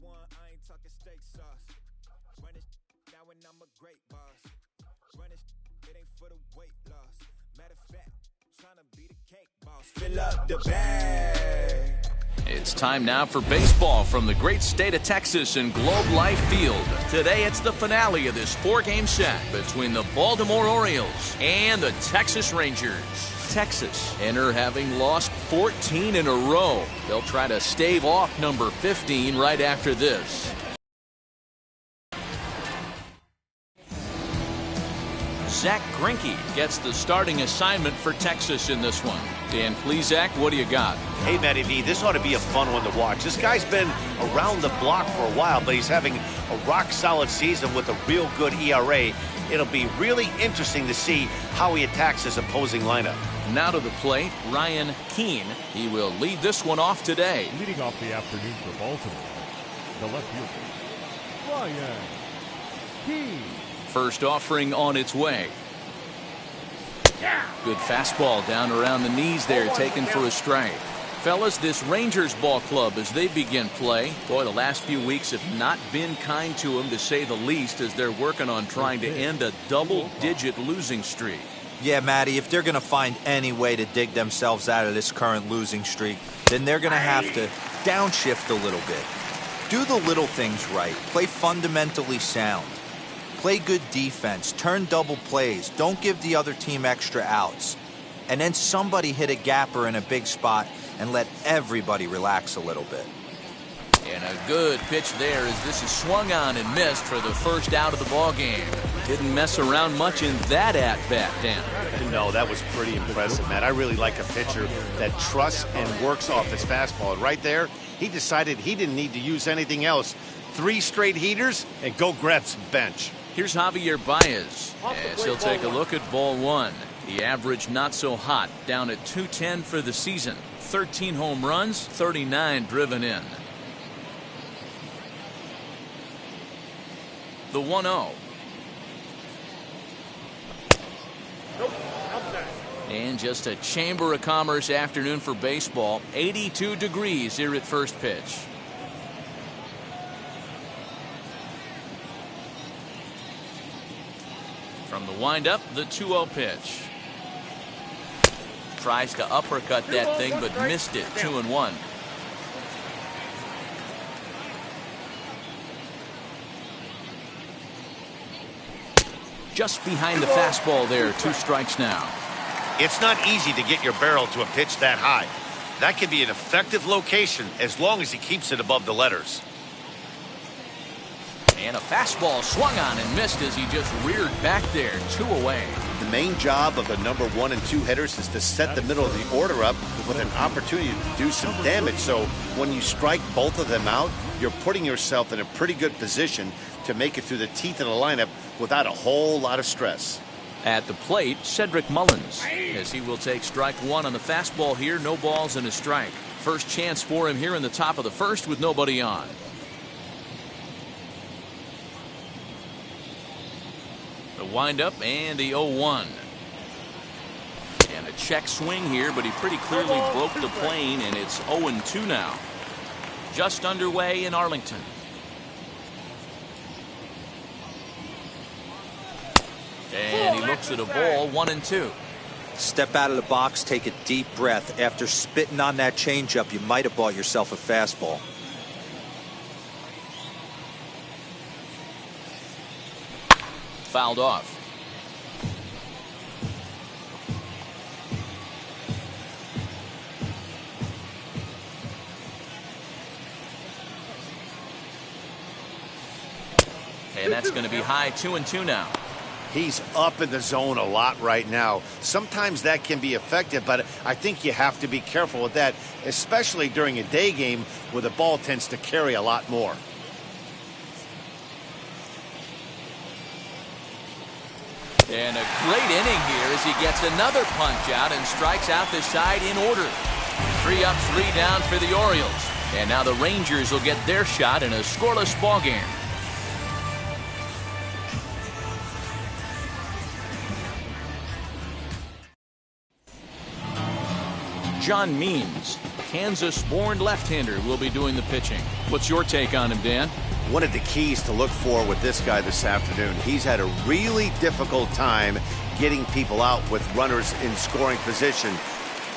one, I ain't talking steak sauce. Running now and I'm a great boss. Running it ain't for the weight loss. Matter of fact, trying to be the cake boss. Fill up the bag. It's time now for baseball from the great state of Texas and Globe Life Field. Today it's the finale of this four-game set between the Baltimore Orioles and the Texas Rangers. Texas enter having lost 14 in a row. They'll try to stave off number 15 right after this. Zach Greinke gets the starting assignment for Texas in this one. Dan, please, Zach, what do you got? Hey, Matty V, this ought to be a fun one to watch. This guy's been around the block for a while, but he's having a rock-solid season with a real good ERA. It'll be really interesting to see how he attacks his opposing lineup. Now to the plate, Ryan Keene. He will lead this one off today. Leading off the afternoon for Baltimore, the left fielder, Ryan Keene. First offering on its way. Good fastball down around the knees there, taken for a strike. Fellas, this Rangers ball club as they begin play. Boy, the last few weeks have not been kind to them, to say the least, as they're working on trying to end a double-digit losing streak. Yeah, Matty, if they're going to find any way to dig themselves out of this current losing streak, then they're going to have to downshift a little bit. Do the little things right. Play fundamentally sound. Play good defense. Turn double plays. Don't give the other team extra outs. And then somebody hit a gapper in a big spot and let everybody relax a little bit. And a good pitch there as this is swung on and missed for the first out of the ball game. Didn't mess around much in that at-bat, Dan. No, that was pretty impressive, Matt. I really like a pitcher that trusts and works off his fastball. And right there, he decided he didn't need to use anything else. 3 straight heaters and go grab some bench. Here's Javier Baez as he'll take a look at ball one. The average not so hot, down at 210 for the season. 13 home runs, 39 driven in. The 1-0. And just a Chamber of Commerce afternoon for baseball. 82 degrees here at first pitch. From the windup, the 2-0 pitch. Tries to uppercut that thing, but missed it. 2-1. Just behind the fastball there. 2 strikes now. It's not easy to get your barrel to a pitch that high. That can be an effective location as long as he keeps it above the letters. And a fastball swung on and missed as he just reared back there. 2 away. The main job of the number 1 and 2 hitters is to set the middle of the order up with an opportunity to do some damage. So when you strike both of them out, you're putting yourself in a pretty good position to make it through the teeth of the lineup without a whole lot of stress. At the plate, Cedric Mullins, as he will take strike 1 on the fastball here. No balls and a strike. First chance for him here in the top of the first with nobody on. The windup and the 0-1. And a check swing here, but he pretty clearly broke the plane, and it's 0-2 now. Just underway in Arlington. And he looks at a ball. 1-2. Step out of the box, take a deep breath. After spitting on that changeup, you might have bought yourself a fastball. Fouled off. And that's going to be high. 2-2 now. He's up in the zone a lot right now. Sometimes that can be effective, but I think you have to be careful with that, especially during a day game where the ball tends to carry a lot more. And a great inning here as he gets another punch out and strikes out the side in order. 3 up, 3 down for the Orioles. And now the Rangers will get their shot in a scoreless ball game. John Means, Kansas-born left-hander, will be doing the pitching. What's your take on him, Dan? One of the keys to look for with this guy this afternoon, he's had a really difficult time getting people out with runners in scoring position.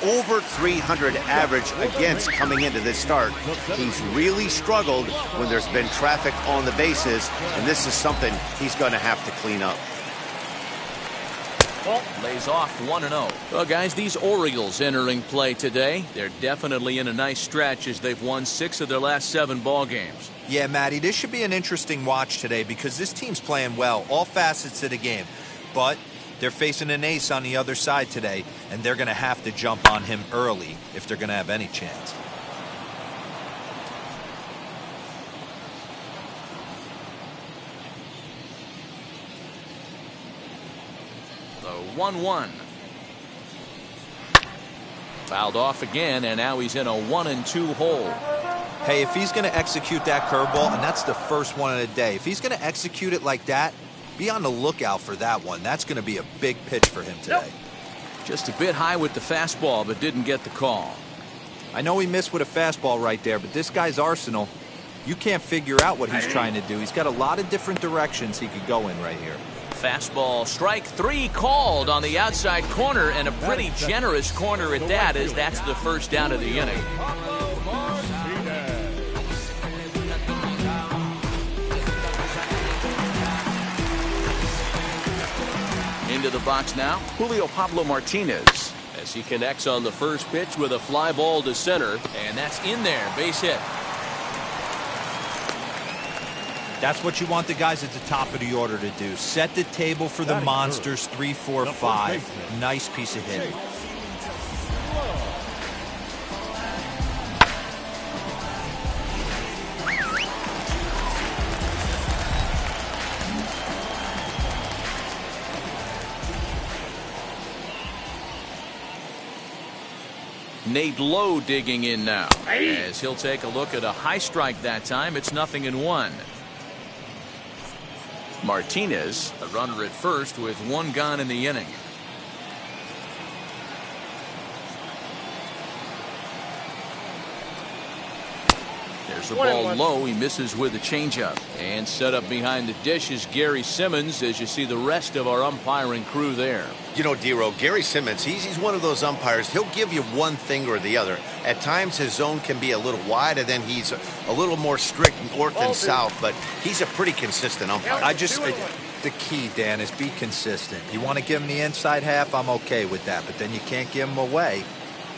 Over 300 average against coming into this start. He's really struggled when there's been traffic on the bases, and this is something he's going to have to clean up. Lays off 1-0. Well, guys, these Orioles entering play today, they're definitely in a nice stretch as they've won 6 of their last 7 ball games. Yeah, Matty, this should be an interesting watch today because this team's playing well, all facets of the game. But they're facing an ace on the other side today, and they're going to have to jump on him early if they're going to have any chance. The 1-1. Fouled off again, and now he's in a 1-2 hole. Hey, if he's going to execute that curveball, and that's the first one of the day, if he's going to execute it like that, be on the lookout for that one. That's going to be a big pitch for him today. Just a bit high with the fastball, but didn't get the call. I know he missed with a fastball right there, but this guy's arsenal, you can't figure out what he's trying to do. He's got a lot of different directions he could go in right here. Fastball, strike 3 called on the outside corner, and a pretty generous corner at that, as that's the first down of the inning. Into the box now, Julio Pablo Martinez, as he connects on the first pitch with a fly ball to center, and that's in there, base hit. That's what you want the guys at the top of the order to do. Set the table for the monsters, 3, 4, 5. Nice piece of hitting. Nate Lowe digging in now, as he'll take a look at a high strike that time. It's 0-1. Martinez, a runner at first with 1 gone in the inning. There's a ball low. He misses with a changeup. And set up behind the dish is Gary Simmons, as you see the rest of our umpiring crew there. You know, D-Row, Gary Simmons, he's one of those umpires. He'll give you one thing or the other. At times, his zone can be a little wide, and then he's a little more strict north and south, but he's a pretty consistent umpire. The key, Dan, is be consistent. You want to give him the inside half, I'm okay with that, but then you can't give him away.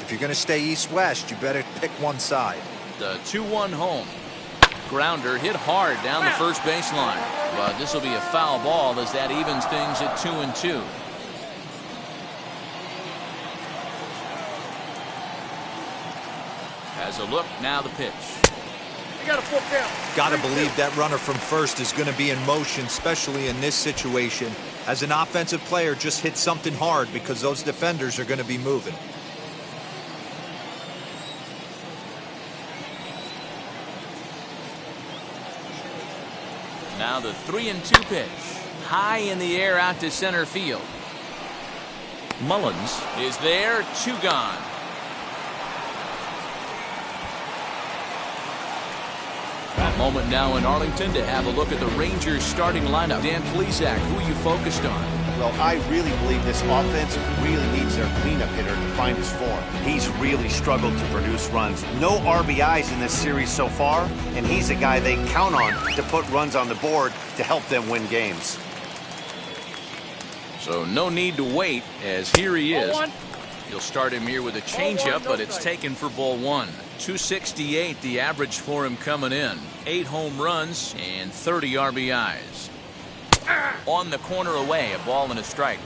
If you're going to stay east-west, you better pick one side. The 2-1 home. Grounder hit hard down the first baseline, but this will be a foul ball as that evens things at 2-2. As a look, now the pitch. Got to believe that runner from first is going to be in motion, especially in this situation. As an offensive player, just hit something hard because those defenders are going to be moving. Now the 3-2 pitch. High in the air out to center field. Mullins is there, 2 gone. A moment now in Arlington to have a look at the Rangers starting lineup. Dan Plesac, who are you focused on? Well, I really believe this offense really needs their cleanup hitter to find his form. He's really struggled to produce runs. No RBIs in this series so far, and he's a guy they count on to put runs on the board to help them win games. So no need to wait, as here he is. You'll start him here with a changeup, but it's taken for ball 1. 268 the average for him coming in. 8 home runs and 30 RBIs. On the corner away, a ball and a strike.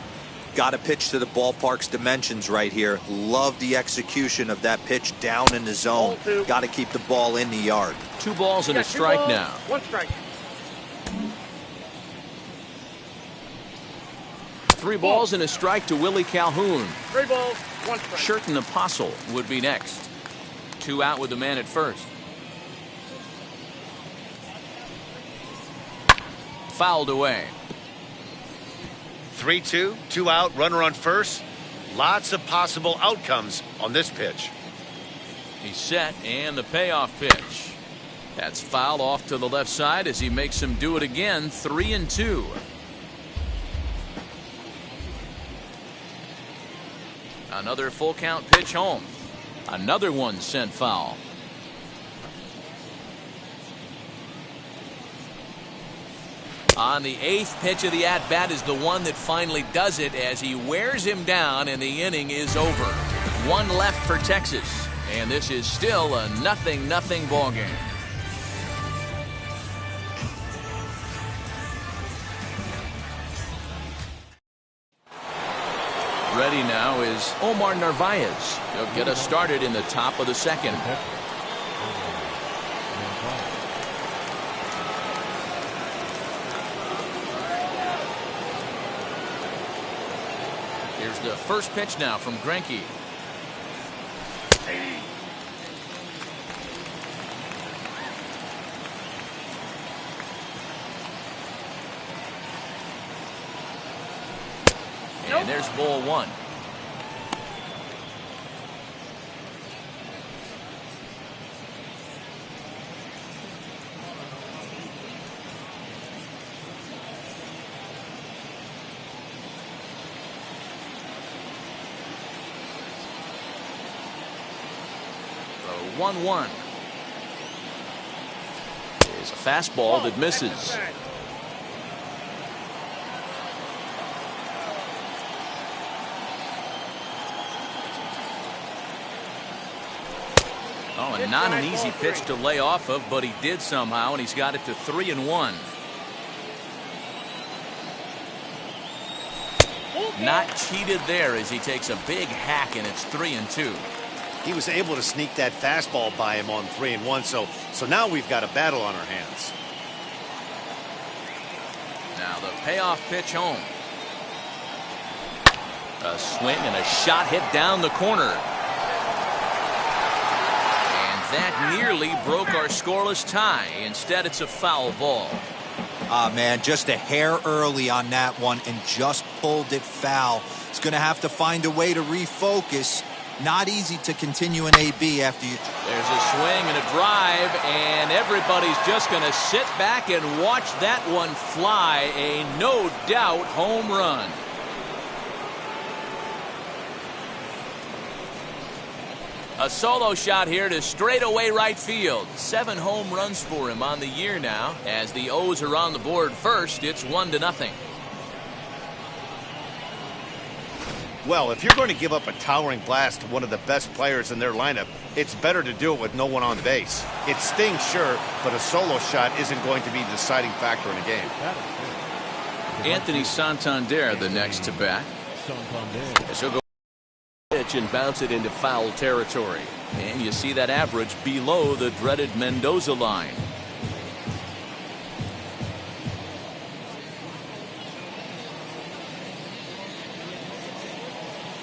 Got to pitch to the ballpark's dimensions right here. Love the execution of that pitch down in the zone. Got to keep the ball in the yard. 2 balls and a strike now. 1 strike. 3 balls and a strike to Willie Calhoun. 3 balls, 1 strike. Sherton Apostle would be next. 2 out with the man at first. Fouled away. 3-2, 2 out, runner on first. Lots of possible outcomes on this pitch. He's set, and the payoff pitch. That's fouled off to the left side as he makes him do it again. 3-2. Another full count pitch home. Another one sent foul. On the 8th pitch of the at-bat is the one that finally does it as he wears him down, and the inning is over. One left for Texas, and this is still a 0-0 ball game. Ready now is Omar Narvaez. He'll get us started in the top of the second. Here's the first pitch now from Greinke. And there's ball one. The 1-1 is a fastball that misses. Oh, and not an easy pitch to lay off of, but he did somehow, and he's got it to 3-1. Not cheated there as he takes a big hack, and it's 3-2. He was able to sneak that fastball by him on 3-1, so now we've got a battle on our hands. Now the payoff pitch home. A swing and a shot hit down the corner. That nearly broke our scoreless tie. Instead, it's a foul ball. Ah, man, just a hair early on that one and just pulled it foul. He's going to have to find a way to refocus. Not easy to continue an AB after you. There's a swing and a drive, and everybody's just going to sit back and watch that one fly. A no-doubt home run. A solo shot here to straightaway right field. 7 home runs for him on the year now. As the O's are on the board first, it's 1-0. Well, if you're going to give up a towering blast to one of the best players in their lineup, it's better to do it with no one on base. It stings, sure, but a solo shot isn't going to be the deciding factor in a game. Anthony Santander, the next to bat. So go pitch and bounce it into foul territory. And you see that average below the dreaded Mendoza line.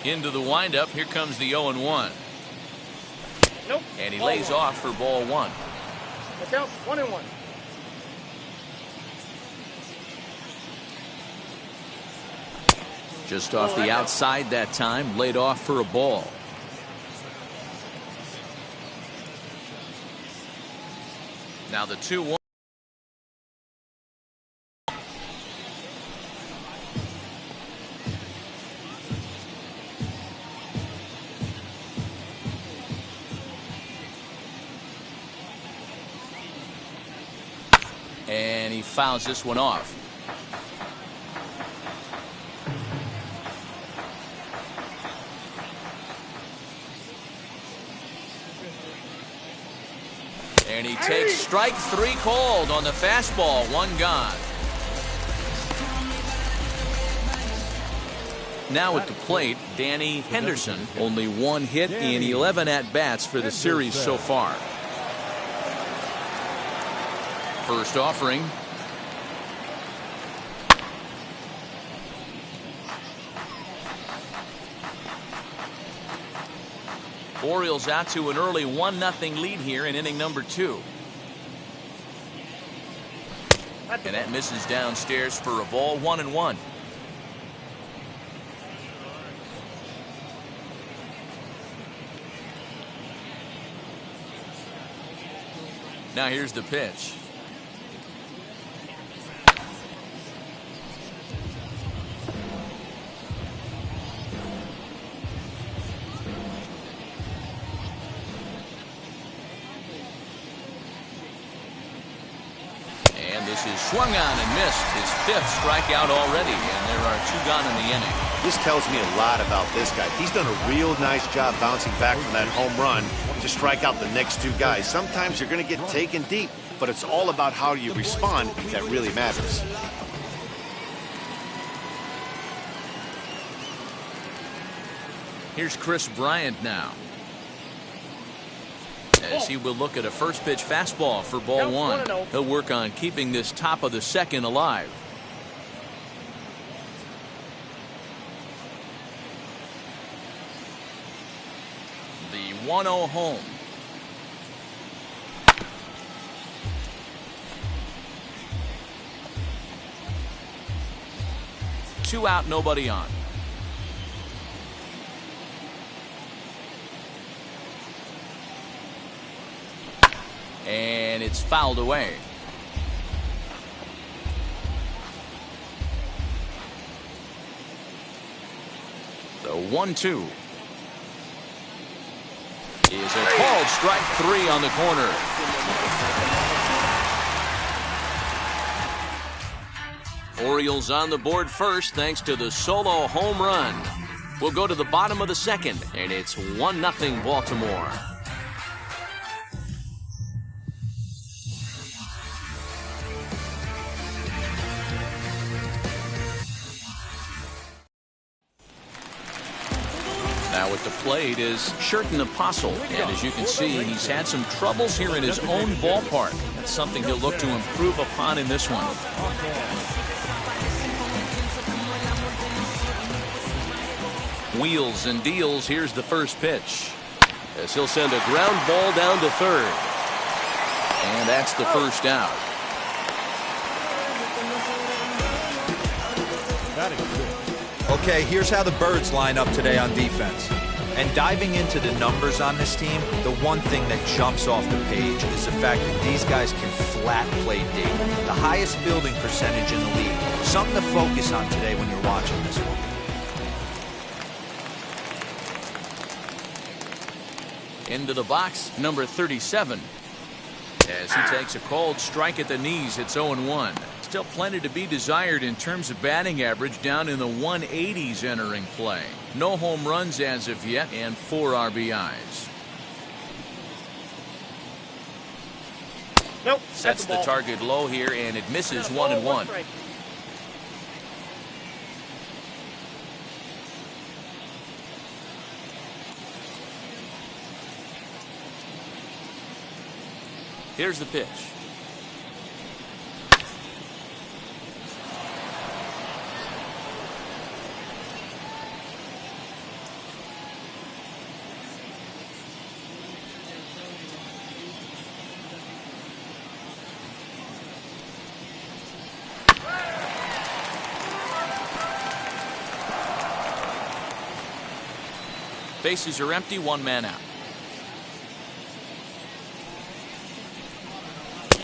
Into the windup. Here comes the 0-1. Nope. And he lays off for ball one. Look out, 1-1. Just off the outside that time, laid off for a ball. Now the 2-1. And he fouls this one off. And he takes strike 3 called on the fastball. 1 gone. Now at the plate, Danny Henderson. Only 1 hit in 11 at-bats for the series so far. First offering. Orioles out to an early 1-0 lead here in inning number 2. And that misses downstairs for a ball. 1-1. Now here's the pitch. And this is swung on and missed. His 5th strikeout already, and there are 2 gone in the inning. This tells me a lot about this guy. He's done a real nice job bouncing back from that home run to strike out the next 2 guys. Sometimes you're going to get taken deep, but it's all about how you respond that really matters. Here's Chris Bryant now, as he will look at a first pitch fastball for ball 1. He'll work on keeping this top of the 2nd alive. The 1-0 home. Two out, nobody on. And it's fouled away. The 1-2 is a called strike 3 on the corner. Orioles on the board first thanks to the solo home run. We'll go to the bottom of the 2nd, and it's 1-0 Baltimore. Now at the plate is Sherton Apostle, and as you can see, he's had some troubles here in his own ballpark. That's something he'll look to improve upon in this one. Wheels and deals. Here's the first pitch, as he'll send a ground ball down to 3rd, and that's the first out. Okay, here's how the Birds line up today on defense. And diving into the numbers on this team, the one thing that jumps off the page is the fact that these guys can flat play D. The highest fielding percentage in the league. Something to focus on today when you're watching this one. Into the box, number 37. As he takes a called strike at the knees, it's 0-1. Still plenty to be desired in terms of batting average, down in the 180s entering play. No home runs as of yet, and 4 RBIs. Nope. Sets the target low here, and it misses 1-1. Here's the pitch. Bases are empty, 1 man out.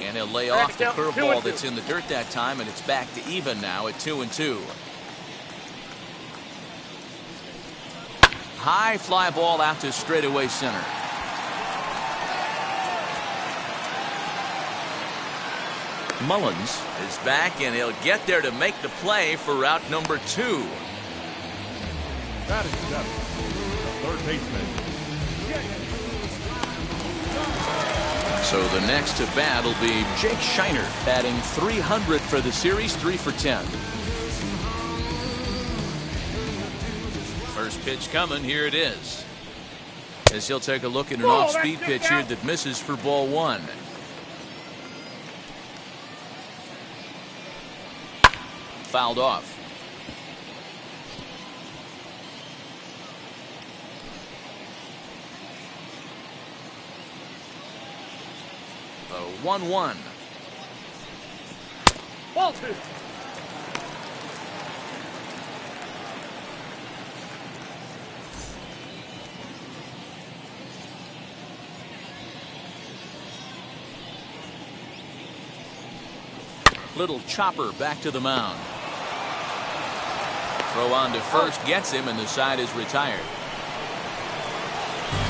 And he'll lay off the curveball that's in the dirt that time, and it's back to even now at 2-2. High fly ball out to straightaway center. Mullins is back, and he'll get there to make the play for route number 2. That is 7. The third baseman. So the next to bat will be Jake Shiner, batting .300 for the series, 3 for 10. First pitch coming, here it is. As he'll take a look at an off-speed pitch here that misses for ball 1. Fouled off. The 1-1. Ball 2. Little chopper back to the mound. Throw on to first gets him, and the side is retired.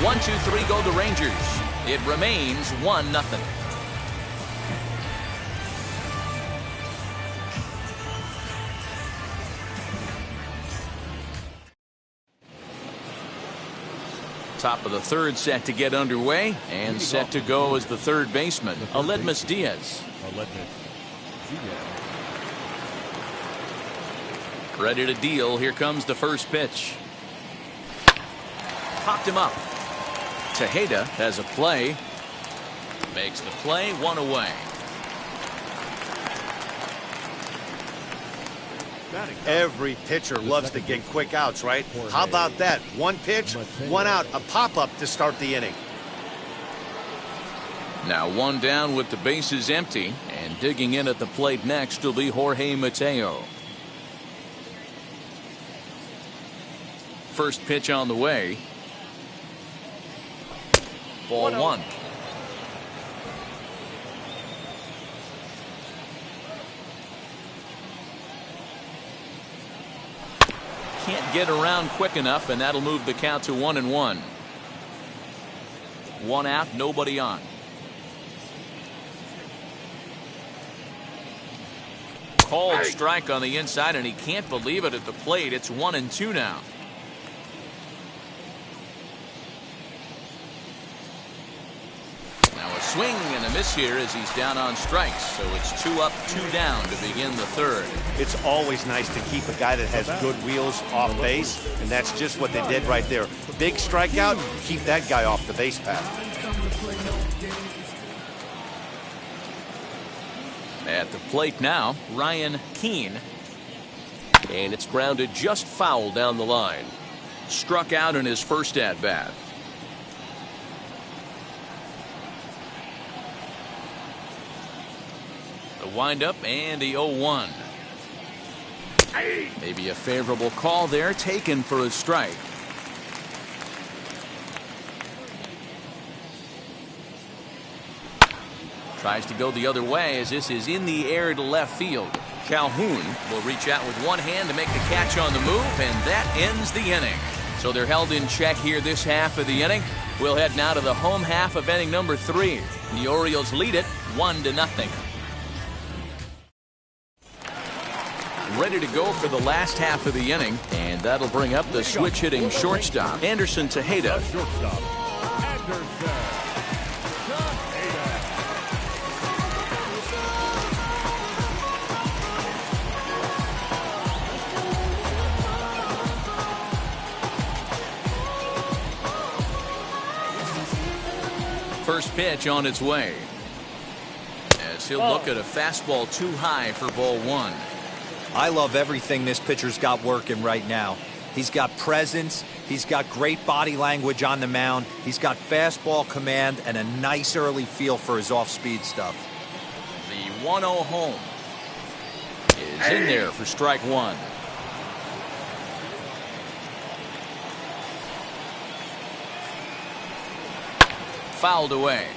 1-2-3 go the Rangers. It remains 1-0. Top of the third set to get underway, and set to go as the third baseman, Aledmys Diaz. Ready to deal. Here comes the first pitch. Popped him up. Tejeda has a play. Makes the play, one away. Every pitcher loves to get quick outs, right? How about that? One pitch, one out, a pop-up to start the inning. Now one down with the bases empty, and digging in at the plate next will be Jorge Mateo. First pitch on the way. Ball one. Can't get around quick enough, and that'll move the count to 1-1. One out, nobody on. Called strike on the inside, and he can't believe it at the plate. It's 1-2 now. Now a swing and a miss here as he's down on strikes. So it's 2 up, 2 down to begin the third. It's always nice to keep a guy that has good wheels off base, and that's just what they did right there. Big strikeout, keep that guy off the base path. At the plate now, Ryan Keane. And it's grounded just foul down the line. Struck out in his first at-bat. The windup and the 0-1. Maybe a favorable call there, taken for a strike. Tries to go the other way as this is in the air to left field. Calhoun will reach out with one hand to make the catch on the move, and that ends the inning. So they're held in check here this half of the inning. We'll head now to the home half of inning number 3. The Orioles lead it 1-0. Ready to go for the last half of the inning, and that'll bring up the switch hitting shortstop, Anderson Tejeda. First pitch on its way, as he'll look at a fastball too high for ball one. I love everything this pitcher's got working right now. He's got presence, he's got great body language on the mound, he's got fastball command and a nice early feel for his off-speed stuff. The 1-0 home is in there for strike one. Fouled away.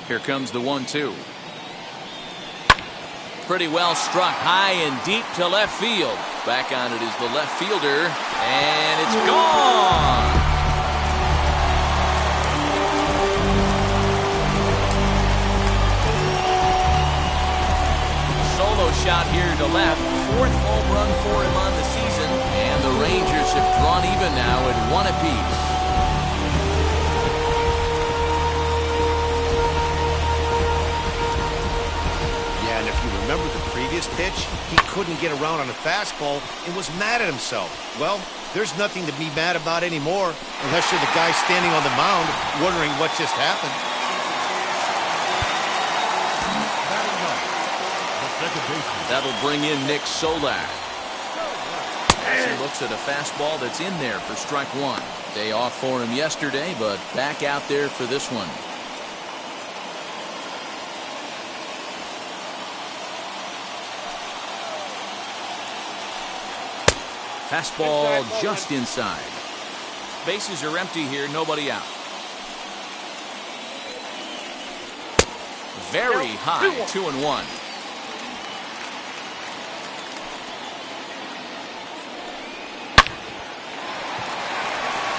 Here comes the 1-2. Pretty well struck high and deep to left field. Back on it is the left fielder, and it's gone. Solo shot here to left. 4th home run for him on the season, and the Rangers have drawn even now at 1 apiece. And if you remember the previous pitch, he couldn't get around on a fastball and was mad at himself. Well, there's nothing to be mad about anymore unless you're the guy standing on the mound wondering what just happened. That'll bring in Nick Solak. He looks at a fastball that's in there for strike one. Day off for him yesterday, but back out there for this one. Fastball just inside. Bases are empty here, nobody out. Very high, 2-1.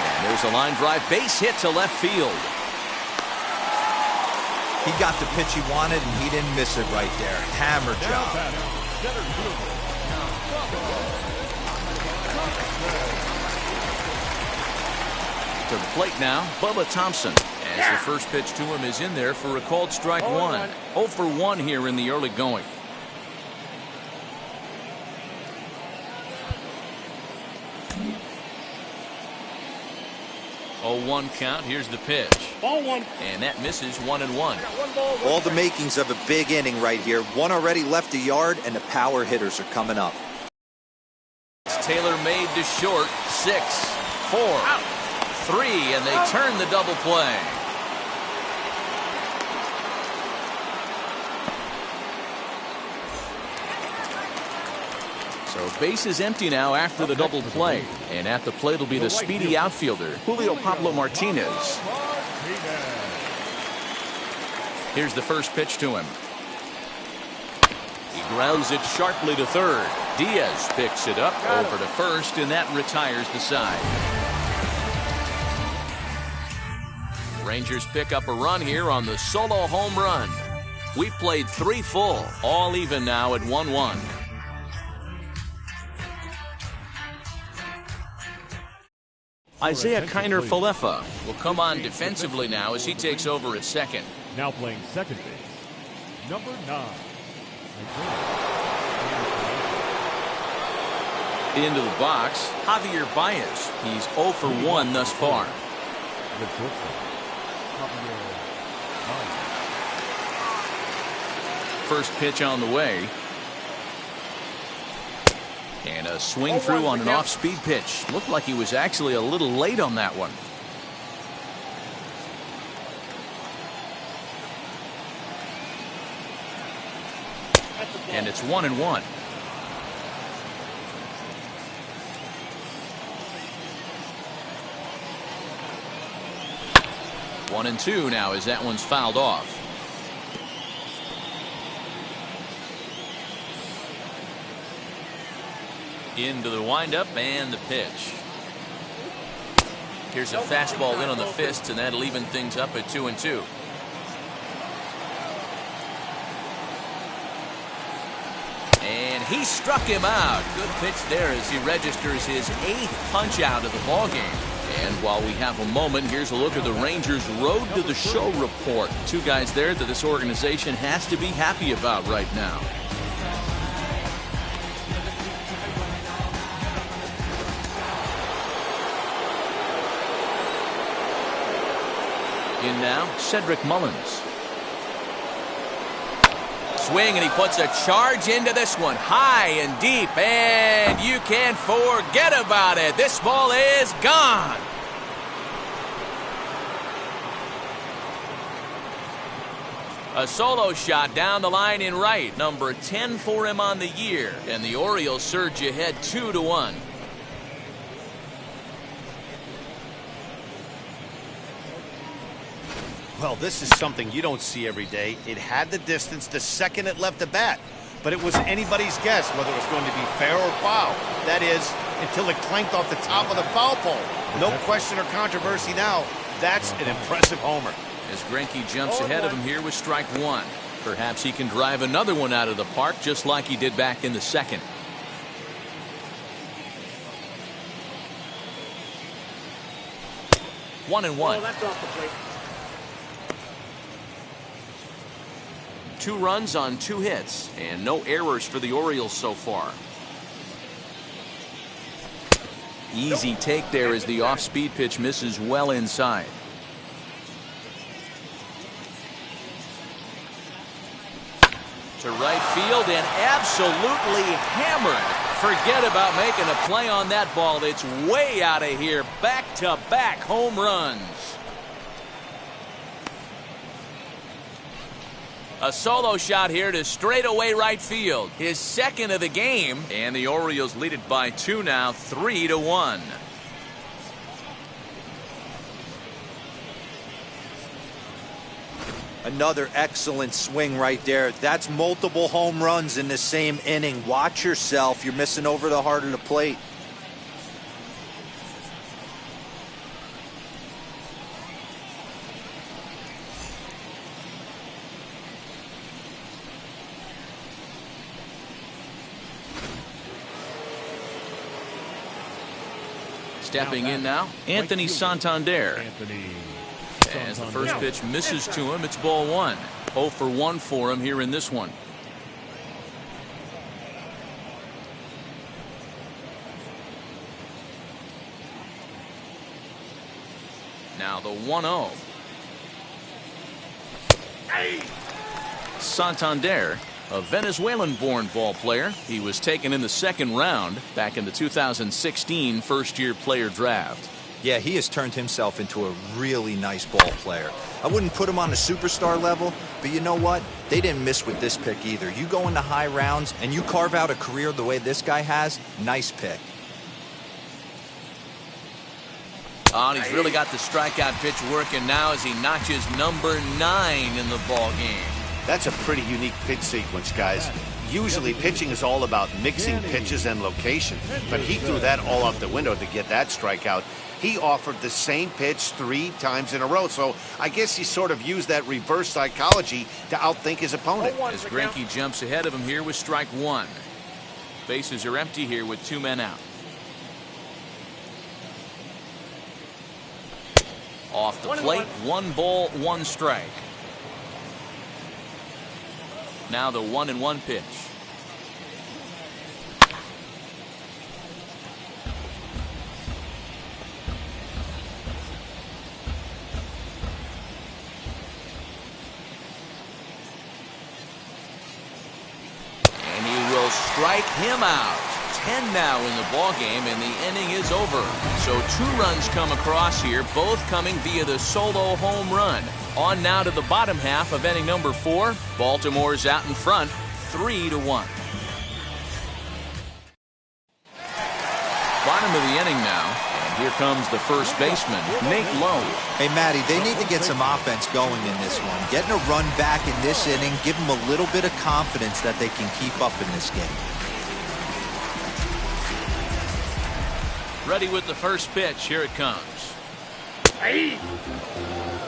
And there's a line drive, base hit to left field. He got the pitch he wanted, and he didn't miss it right there. Hammer job. To the plate now, Bubba Thompson. As the first pitch to him is in there for a called strike one. 0 for 1 here in the early going. Oh, 1 count. Here's the pitch. Ball 1. And that misses 1-1. All the makings of a big inning right here. One already left the yard, and the power hitters are coming up. Taylor made to short. 6, 4, 3, and they turn the double play. So base is empty now after the double play. And at the plate will be the speedy outfielder, Julio Pablo Martinez. Here's the first pitch to him. He grounds it sharply to third. Diaz picks it up over to first, and that retires the side. Rangers pick up a run here on the solo home run. We played 3 full, all even now at 1-1. Isaiah Kiner-Falefa will come on defensively now as he takes over at second. Now playing second base, number 9. Into the box, Javier Baez. He's 0 for 1 thus far. The shortstop, Javier Baez. First pitch on the way. And a swing through on an off-speed pitch. Looked like he was actually a little late on that one. And it's 1-1. One and 2 now as that one's fouled off. Into the windup and the pitch. Here's a fastball in on the fists, and that'll even things up at 2-2. And he struck him out. Good pitch there as he registers his 8th punch out of the ballgame. And while we have a moment, here's a look at the Rangers' Road to the Show report. 2 guys there that this organization has to be happy about right now. In now, Cedric Mullins. Swing, and he puts a charge into this one. High and deep, and you can't forget about it. This ball is gone. A solo shot down the line in right. Number 10 for him on the year. And the Orioles surge ahead 2-1. Well, this is something you don't see every day. It had the distance the second it left the bat, but it was anybody's guess whether it was going to be fair or foul. That is, until it clanked off the top of the foul pole. No question or controversy now. That's an impressive homer. As Greinke jumps ahead of him here with strike 1. Perhaps he can drive another one out of the park just like he did back in the second. One and 1. That's off the plate. 2 runs on 2 hits, and no errors for the Orioles so far. Easy take there as the off-speed pitch misses well inside. To right field and absolutely hammered. Forget about making a play on that ball. It's way out of here. Back-to-back home runs. A solo shot here to straightaway right field. His second of the game. And the Orioles lead it by 2 now, 3-1. Another excellent swing right there. That's multiple home runs in the same inning. Watch yourself. You're missing over the heart of the plate. Stepping in now, Anthony Santander. Anthony As the first pitch misses to him, it's ball one. 0 for 1 for him here in this one. Now the 1-0. Santander, a Venezuelan-born ball player. He was taken in the second round back in the 2016 first-year player draft. Yeah, he has turned himself into a really nice ball player. I wouldn't put him on a superstar level, but you know what? They didn't miss with this pick either. You go into high rounds and you carve out a career the way this guy has, nice pick. Oh, and he's really got the strikeout pitch working now as he notches number 9 in the ball game. That's a pretty unique pitch sequence, guys. Usually pitching is all about mixing pitches and location, but he threw that all out the window to get that strikeout. He offered the same pitch 3 times in a row, so I guess he sort of used that reverse psychology to outthink his opponent. As Greinke jumps ahead of him here with strike 1. Bases are empty here with 2 men out. Off the plate, 1 ball, 1 strike. Now the 1-1 pitch. And he will strike him out. 10 now in the ball game, and the inning is over. So 2 runs come across here, both coming via the solo home run. On now to the bottom half of inning number 4. Baltimore's out in front, 3-1. Bottom of the inning now, and here comes the first baseman, Nate Lowe. Hey, Matty, they need to get some offense going in this one. Getting a run back in this inning, give them a little bit of confidence that they can keep up in this game. Ready with the first pitch. Here it comes.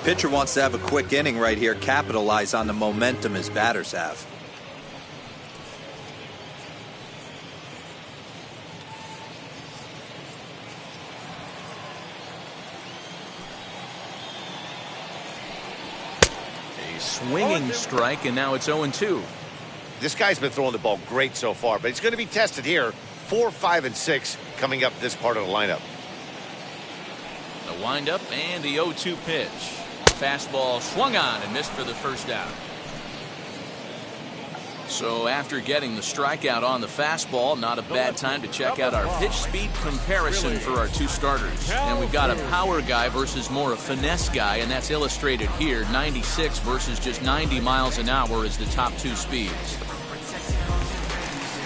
Pitcher wants to have a quick inning right here, capitalize on the momentum his batters have. A swinging strike, and now it's 0-2. This guy's been throwing the ball great so far, but he's going to be tested here. 4, 5, and 6 coming up this part of the lineup. The windup and the 0-2 pitch. Fastball swung on and missed for the first out. So after getting the strikeout on the fastball, not a bad time to check out our pitch speed comparison for our 2 starters. And we've got a power guy versus more a finesse guy, and that's illustrated here. 96 versus just 90 miles an hour is the top 2 speeds.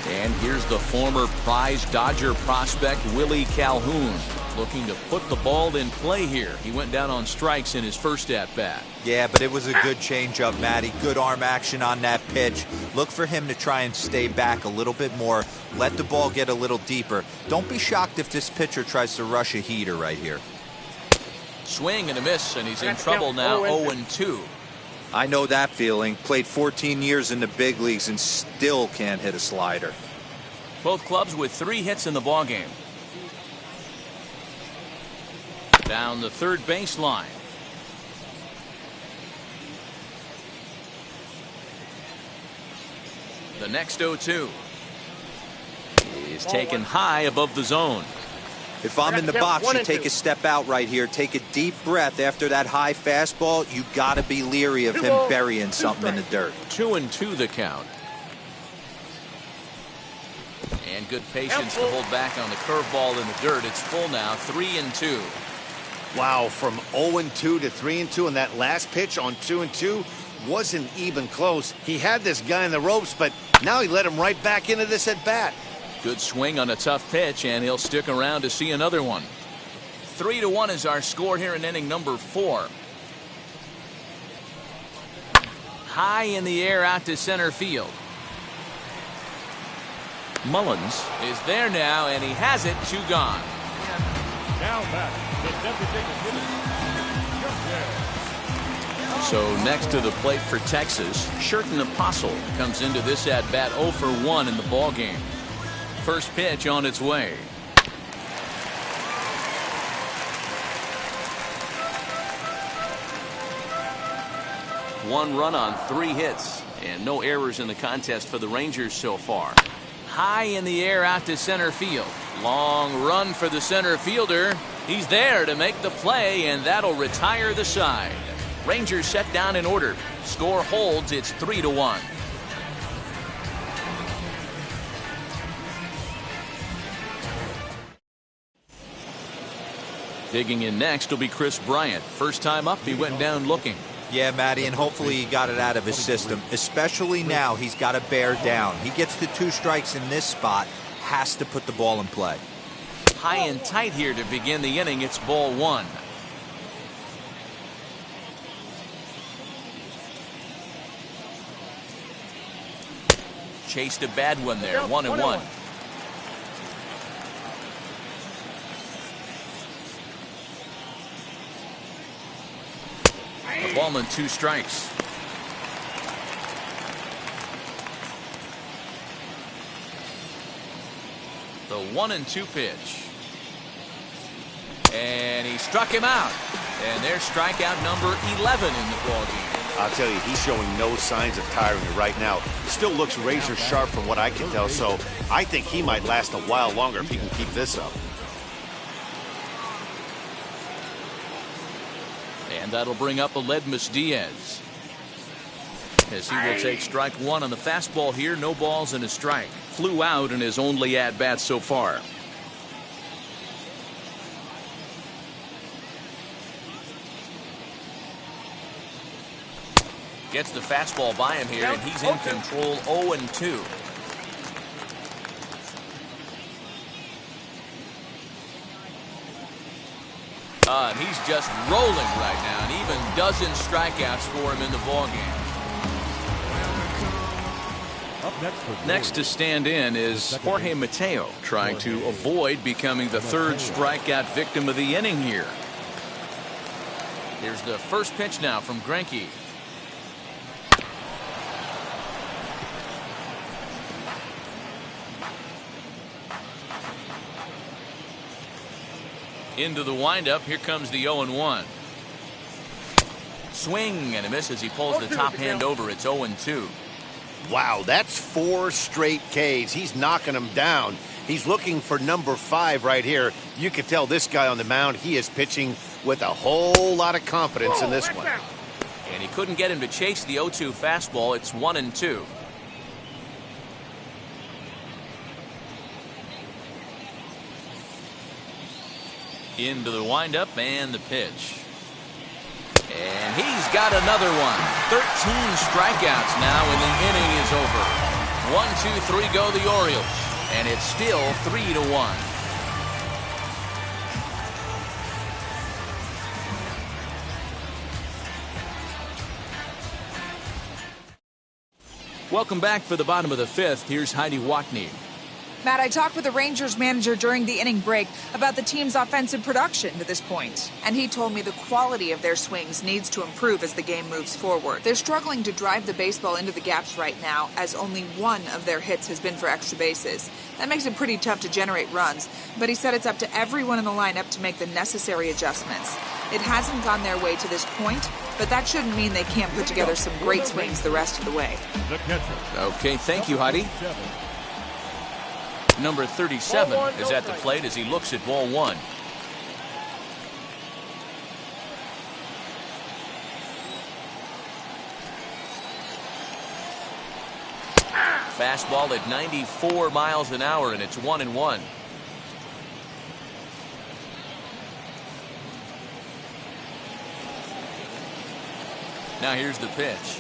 And here's the former prize Dodger prospect Willie Calhoun, looking to put the ball in play here. He went down on strikes in his first at-bat. Yeah, but it was a good changeup, Matty. Good arm action on that pitch. Look for him to try and stay back a little bit more. Let the ball get a little deeper. Don't be shocked if this pitcher tries to rush a heater right here. Swing and a miss, and he's in trouble now, 0-2. I know that feeling. Played 14 years in the big leagues and still can't hit a slider. Both clubs with 3 hits in the ballgame. Down the third baseline. The next 0-2 is taken high above the zone. If I'm in the box, you take a step out right here. Take a deep breath after that high fastball. You got to be leery of him burying something in the dirt. 2-2 the count. And good patience to hold back on the curveball in the dirt. It's full now, 3-2. Wow, from 0-2 to 3-2, and that last pitch on 2-2 wasn't even close. He had this guy in the ropes, but now he let him right back into this at bat. Good swing on a tough pitch, and he'll stick around to see another one. 3-1 is our score here in inning number 4. High in the air out to center field. Mullins is there now, and he has it. 2 gone. Now back, the designated hitter. So next to the plate for Texas, Sherton Apostle comes into this at-bat 0 for 1 in the ballgame. First pitch on its way. One run on 3 hits, and no errors in the contest for the Rangers so far. High in the air out to center field. Long run for the center fielder. He's there to make the play, and that'll retire the side. Rangers set down in order. Score holds. It's 3-1. Digging in next will be Chris Bryant. First time up, he went down looking. Yeah, Matty, and hopefully he got it out of his system. Especially now, he's got to bear down. He gets the 2 strikes in this spot, has to put the ball in play. High and tight here to begin the inning. It's ball 1. Chased a bad one there. 1-1. A ball and 2 strikes. The 1-2 pitch. And he struck him out. And there's strikeout number 11 in the ballgame. I'll tell you, he's showing no signs of tiring right now. Still looks razor sharp from what I can tell, so I think he might last a while longer if he can keep this up. And that'll bring up Aledmus Diaz, as he will take strike 1 on the fastball here. No balls and a strike. Flew out in his only at-bat so far. Gets the fastball by him here, and he's in control. 0-2. And he's just rolling right now, and even dozen strikeouts for him in the ballgame. Next to stand in is Jorge Mateo, trying to avoid becoming the 3rd strikeout victim of the inning here. Here's the first pitch now from Greinke. Into the windup. Here comes the 0-1. Swing and a miss as he pulls the top hand over. It's 0-2. Wow, that's 4 straight Ks. He's knocking them down. He's looking for number 5 right here. You can tell this guy on the mound, he is pitching with a whole lot of confidence in this one. And he couldn't get him to chase the 0-2 fastball. It's 1-2. Into the windup and the pitch. And he's got another one. 13 strikeouts now, and the inning is over. 1, 2, 3 go the Orioles. And it's still 3-1. Welcome back for the bottom of the 5th. Here's Heidi Watney. Matt, I talked with the Rangers manager during the inning break about the team's offensive production to this point, and he told me the quality of their swings needs to improve as the game moves forward. They're struggling to drive the baseball into the gaps right now, as only 1 of their hits has been for extra bases. That makes it pretty tough to generate runs, but he said it's up to everyone in the lineup to make the necessary adjustments. It hasn't gone their way to this point, but that shouldn't mean they can't put together some great swings the rest of the way. Okay, thank you, Heidi. Number 37 is at the plate as he looks at ball 1. Fastball at 94 miles an hour, and it's 1-1. Now here's the pitch.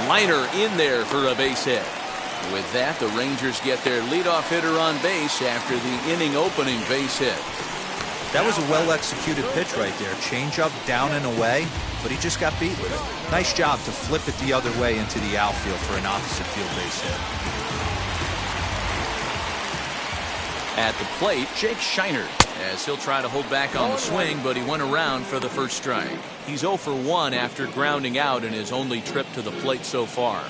Liner in there for a base hit. With that, the Rangers get their leadoff hitter on base after the inning opening base hit. That was a well-executed pitch right there. Change-up down and away, but he just got beat with it. Nice job to flip it the other way into the outfield for an opposite field base hit. At the plate, Jake Shiner, as he'll try to hold back on the swing, but he went around for the first strike. He's 0 for 1 after grounding out in his only trip to the plate so far.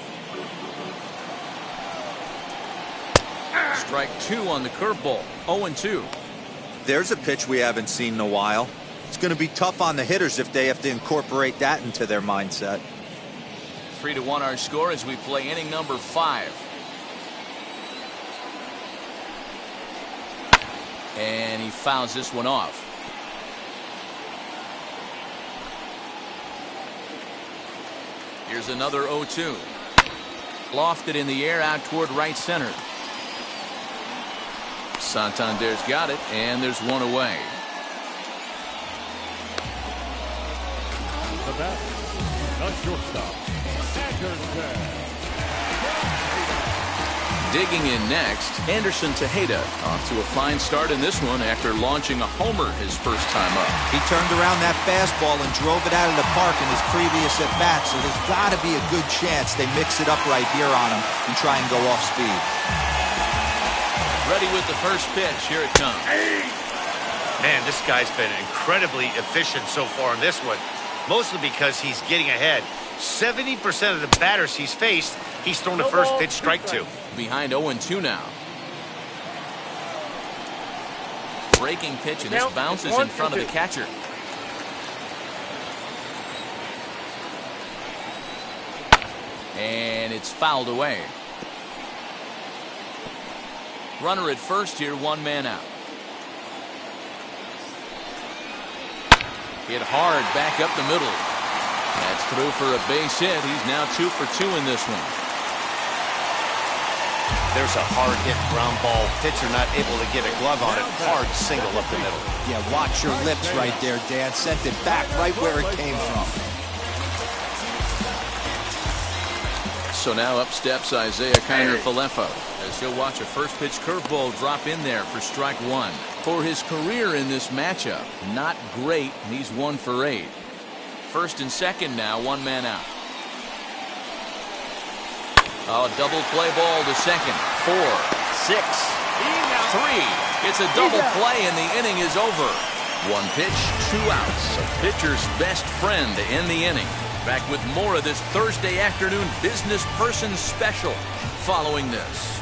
Strike 2 on the curveball. 0-2. There's a pitch we haven't seen in a while. It's going to be tough on the hitters if they have to incorporate that into their mindset. 3-1 our score as we play inning number 5. And he fouls this one off. Here's another 0-2. Lofted in the air out toward right center. Santander's got it, and there's one away. The bat, the shortstop, Anderson. Digging in next, Anderson Tejeda off to a fine start in this one after launching a homer his first time up. He turned around that fastball and drove it out of the park in his previous at-bat, so there's got to be a good chance they mix it up right here on him and try and go off speed. Ready with the first pitch. Here it comes. Man, this guy's been incredibly efficient so far in this one, mostly because he's getting ahead. 70% of the batters he's faced, he's thrown the first pitch strike to. Behind 0-2 now. Breaking pitch, and this bounces in front of the catcher. And it's fouled away. Runner at first here, 1 man out. Hit hard back up the middle. That's through for a base hit. He's now 2 for 2 in this one. There's a hard hit ground ball. Pitcher not able to get a glove on it. Hard single up the middle. Yeah, watch your lips right there, Dan. Sent it back right where it came from. So now up steps Isaiah Kiner-Falefa as he'll watch a first pitch curveball drop in there for strike 1. For his career in this matchup, not great. He's 1 for 8. First and second now, 1 man out. Oh, double play ball to second. 4, 6, 3. It's a double play and the inning is over. 1 pitch, 2 outs. A pitcher's best friend to end the inning. Back with more of this Thursday afternoon business person special following this.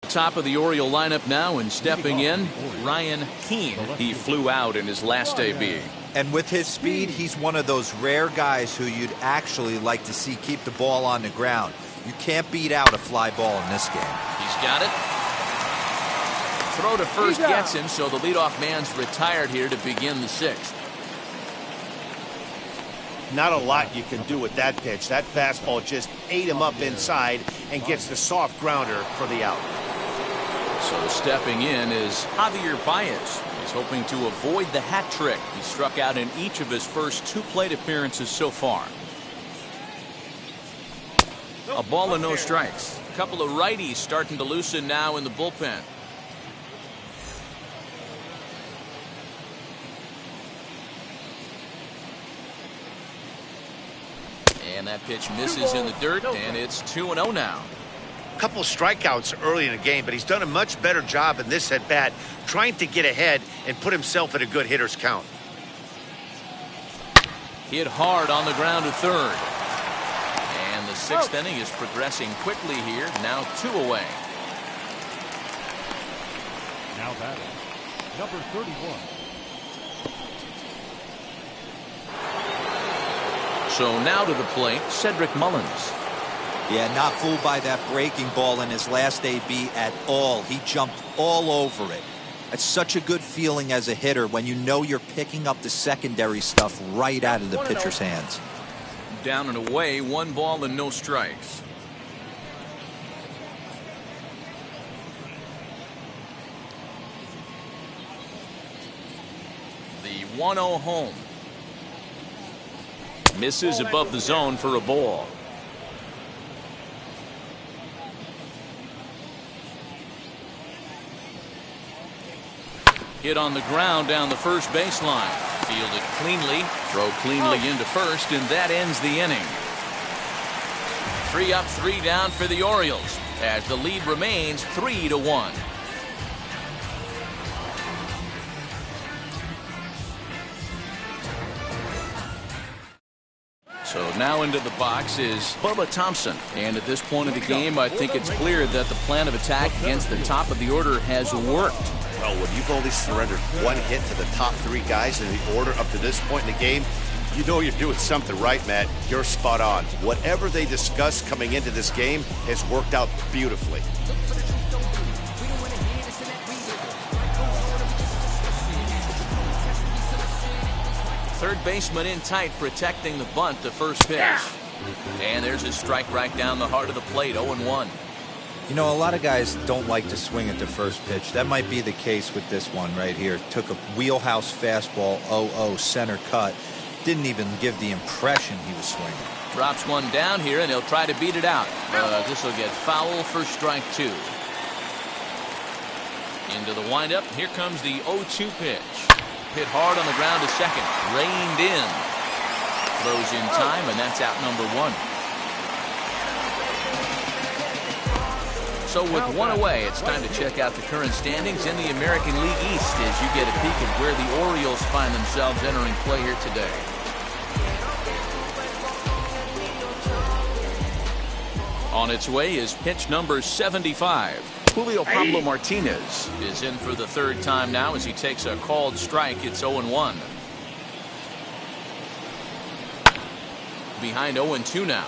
Top of the Oriole lineup now, and stepping in, Ryan Keane. He flew out in his last AB. And with his speed, he's one of those rare guys who you'd actually like to see keep the ball on the ground. You can't beat out a fly ball in this game. He's got it. Throw to first gets him, so the leadoff man's retired here to begin the 6th. Not a lot you can do with that pitch. That fastball just ate him up inside and gets the soft grounder for the out. So stepping in is Javier Baez. He's hoping to avoid the hat trick. He struck out in each of his first 2 plate appearances so far. A ball and no strikes. A couple of righties starting to loosen now in the bullpen. And that pitch misses in the dirt, and it's 2-0 now. Couple strikeouts early in the game, but he's done a much better job in this at bat trying to get ahead and put himself in a good hitter's count. Hit hard on the ground to third. And the 6th inning is progressing quickly here. Now 2 away. Now batting, number 31. So now to the plate, Cedric Mullins. Yeah, not fooled by that breaking ball in his last AB at all. He jumped all over it. It's such a good feeling as a hitter when you know you're picking up the secondary stuff right out of the pitcher's hands. Down and away, 1 ball and no strikes. The 1-0 home. Misses above the zone for a ball. Hit on the ground down the first baseline. Fielded cleanly. Throw cleanly into first, and that ends the inning. 3 up, 3 down for the Orioles, as the lead remains 3-1. So now into the box is Bubba Thompson. And at this point of the game, I think it's clear that the plan of attack against the top of the order has worked. Well, when you've only surrendered 1 hit to the top 3 guys in the order up to this point in the game, you know you're doing something right, Matt. You're spot on. Whatever they discussed coming into this game has worked out beautifully. Third baseman in tight, protecting the bunt, the first pitch. And there's a strike right down the heart of the plate, 0-1. You know, a lot of guys don't like to swing at the first pitch. That might be the case with this one right here. Took a wheelhouse fastball, 0-0, center cut. Didn't even give the impression he was swinging. Drops one down here, and he'll try to beat it out. This will get foul for strike 2. Into the windup. Here comes the 0-2 pitch. Hit hard on the ground to second. Reined in. Throws in time, and that's out number 1. So with 1 away, it's time to check out the current standings in the American League East as you get a peek at where the Orioles find themselves entering play here today. On its way is pitch number 75. Julio Pablo Martinez is in for the 3rd time now as he takes a called strike. It's 0-1. Behind 0-2 now.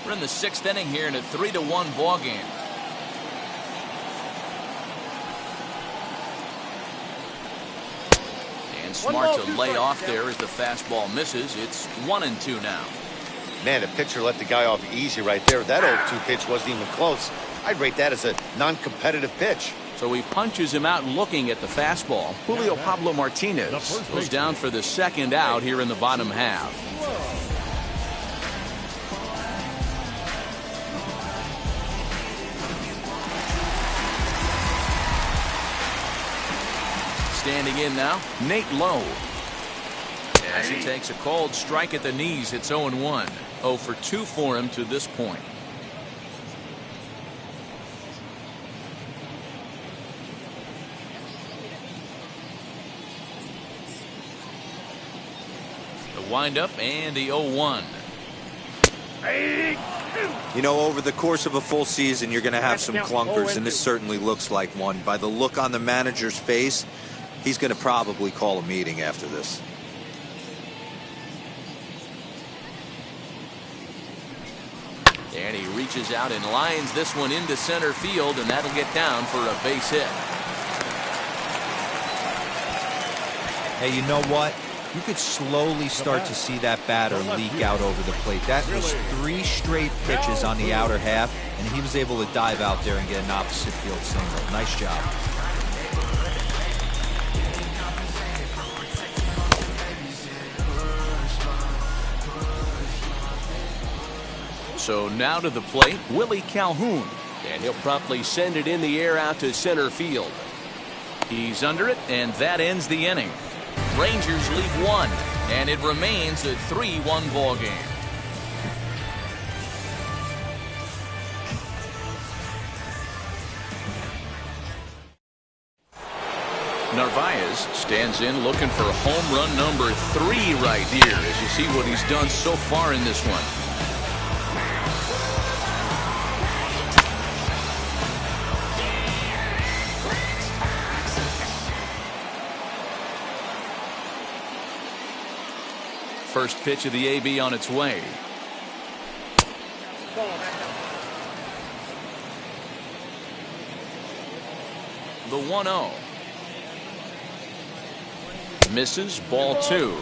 We're in the 6th inning here in a 3-1 ball game. And smart to lay off there as the fastball misses. It's 1-2 now. Man, the pitcher let the guy off easy right there. That 0-2 pitch wasn't even close. I'd rate that as a non-competitive pitch. So he punches him out looking at the fastball. Julio Pablo Martinez goes down for the 2nd out here in the bottom half. Standing in now, Nate Lowe. As he takes a called strike at the knees, it's 0-1. 0 for 2 for him to this point. The windup and the 0-1. You know, over the course of a full season, you're going to have some clunkers, and this certainly looks like one. By the look on the manager's face, he's going to probably call a meeting after this. And he reaches out and lines this one into center field, and that'll get down for a base hit. Hey, you know what? You could slowly start to see that batter leak out over the plate. That was 3 straight pitches on the outer half, and he was able to dive out there and get an opposite field single. Nice job. So now to the plate, Willie Calhoun. And he'll promptly send it in the air out to center field. He's under it, and that ends the inning. Rangers lead 1, and it remains a 3-1 ball game. Narvaez stands in looking for home run number 3 right here as you see what he's done so far in this one. First pitch of the AB on its way. The 1-0. Misses, ball 2.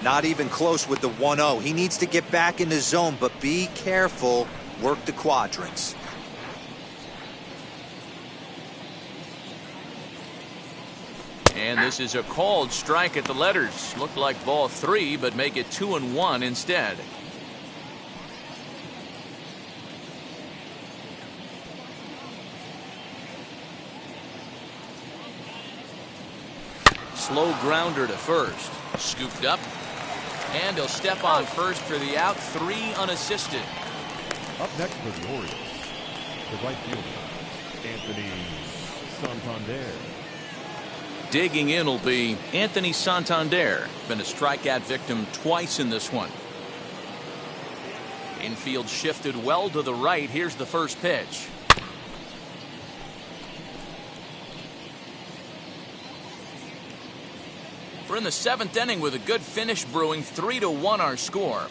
Not even close with the 1-0. He needs to get back in the zone, but be careful. Work the quadrants. And this is a called strike at the letters. Looked like ball 3, but make it 2-1 instead. Slow grounder to first. Scooped up. And he'll step on first for the out. 3 unassisted. Up next for the Orioles, the right fielder, Anthony Santander. Digging in will be Anthony Santander. Been a strikeout victim twice in this one. Infield shifted well to the right. Here's the first pitch. We're in the 7th inning with a good finish brewing. 3-1 our score.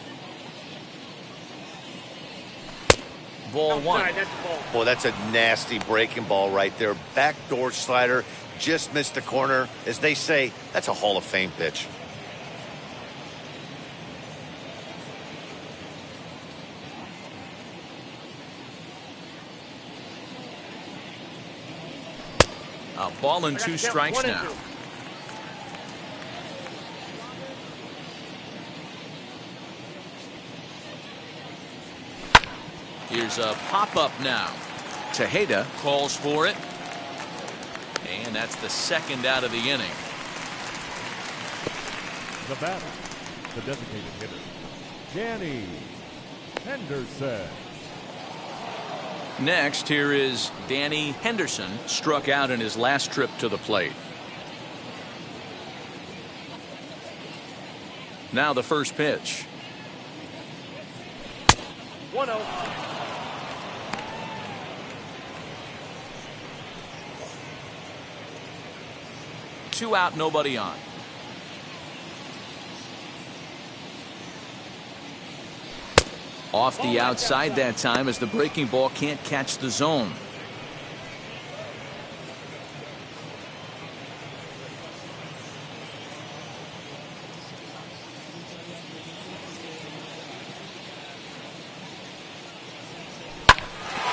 Ball 1. Boy, that's a nasty breaking ball right there. Backdoor slider. Just missed the corner. As they say, that's a Hall of Fame pitch. A ball and 2 strikes now. Here's a pop-up now. Tejeda calls for it. And that's the 2nd out of the inning. The batter, the designated hitter, Danny Henderson. Next, here is Danny Henderson. Struck out in his last trip to the plate. Now the first pitch. 1-0. 2 out, nobody on. Off the outside that time as the breaking ball can't catch the zone.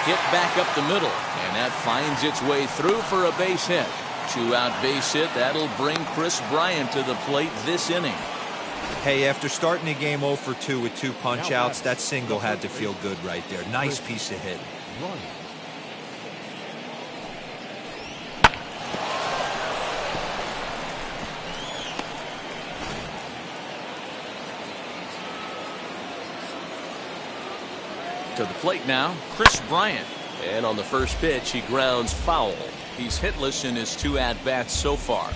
Hit back up the middle, and that finds its way through for a base hit. 2-out base hit. That'll bring Chris Bryant to the plate this inning. Hey, after starting the game 0 for 2 with 2 punch-outs, that single had to feel good right there. Nice piece of hit. To the plate now, Chris Bryant. And on the first pitch, he grounds foul. He's hitless in his 2 at-bats so far.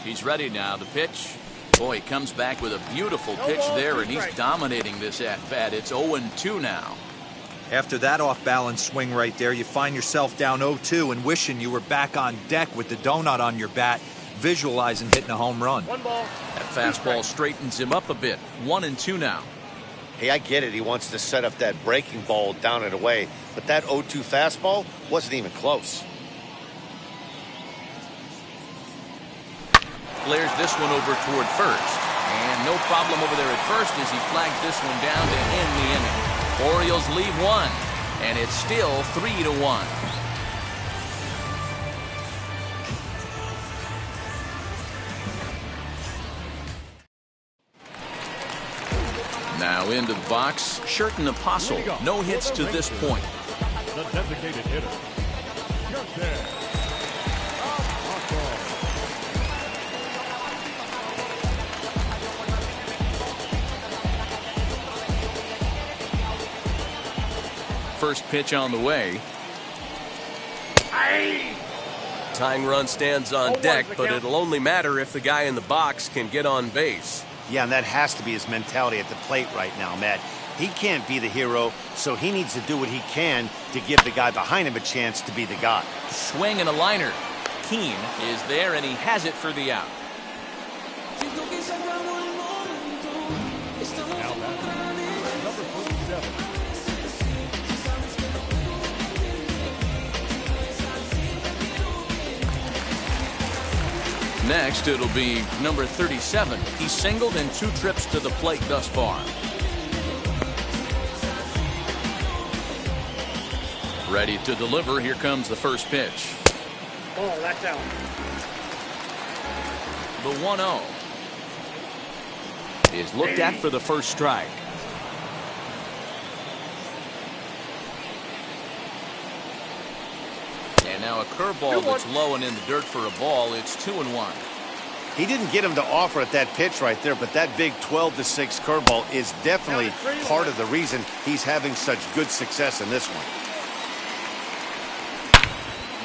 He's ready now. The pitch. Boy, he comes back with a beautiful pitch there, and he's dominating this at-bat. It's 0-2 now. After that off-balance swing right there, you find yourself down 0-2 and wishing you were back on deck with the donut on your bat, visualizing hitting a home run. That fastball straightens him up a bit. 1-2 now. Hey, I get it. He wants to set up that breaking ball down and away, but that 0-2 fastball wasn't even close. Flares this one over toward first. And no problem over there at first as he flags this one down to end the inning. Orioles lead 1, and it's still 3-1. Now into the box, Sherton Apostle. No hits to this point. The designated hitter, Sherton. First pitch on the way. Tying run stands on deck, but it'll only matter if the guy in the box can get on base. Yeah, and that has to be his mentality at the plate right now, Matt. He can't be the hero, so he needs to do what he can to give the guy behind him a chance to be the guy. Swing and a liner. Keane is there, and he has it for the out. Now that's number 47. Next, it'll be number 37. He's singled in 2 trips to the plate thus far. Ready to deliver. Here comes the first pitch. Ball, that's out. The 1-0 is looked at for the first strike. And now a curveball that's low and in the dirt for a ball. It's 2-1. He didn't get him to offer at that pitch right there, but that big 12-6 curveball is definitely part of the reason he's having such good success in this one.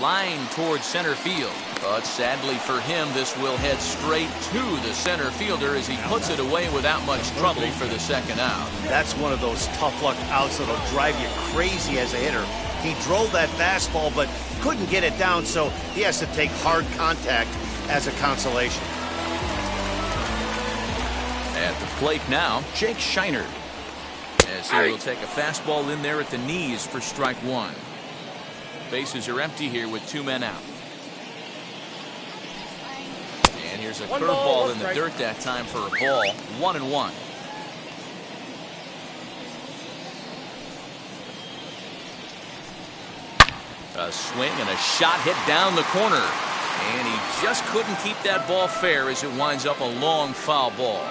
Line towards center field, but sadly for him, this will head straight to the center fielder as he puts it away without much trouble for the second out. That's one of those tough luck outs that'll drive you crazy as a hitter. He drove that fastball, but couldn't get it down, so he has to take hard contact as a consolation. At the plate now, Jake Shiner, as he will take a fastball in there at the knees for strike one. Bases are empty here with 2 men out. And here's a curveball in the dirt that time for a ball. 1-1. A swing and a shot hit down the corner. And he just couldn't keep that ball fair as it winds up a long foul ball.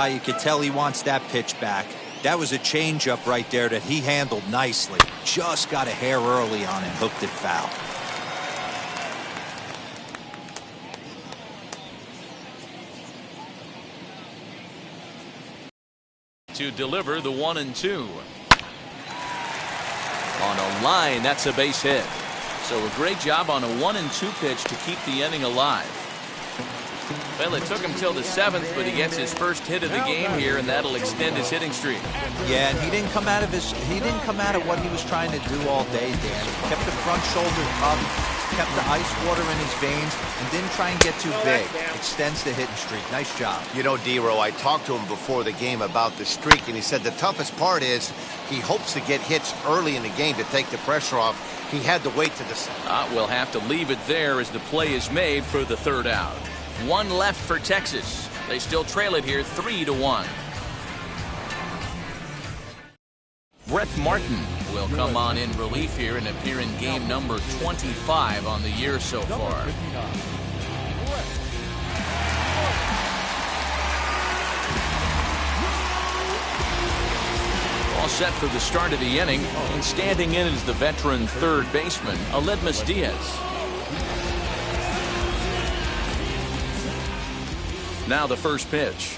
You could tell he wants that pitch back. That was a changeup right there that he handled nicely. Just got a hair early on and hooked it foul. To deliver the 1-2. On a line, that's a base hit. So a great job on a 1-2 pitch to keep the inning alive. Well, it took him till the 7th, but he gets his first hit of the game here, and that'll extend his hitting streak. Yeah, and he didn't come out of what he was trying to do all day, Dan. He kept the front shoulder up, kept the ice water in his veins, and didn't try and get too big. Extends the hitting streak. Nice job. You know, D-Row, I talked to him before the game about the streak, and he said the toughest part is he hopes to get hits early in the game to take the pressure off. He had to wait to the 7th. We'll have to leave it there as the play is made for the 3rd out. 1 left for Texas. They still trail it here 3-1. Brett Martin will come on in relief here and appear in game number 25 on the year so far. All set for the start of the inning, and standing in is the veteran third baseman, Aledmus Diaz. Now the first pitch.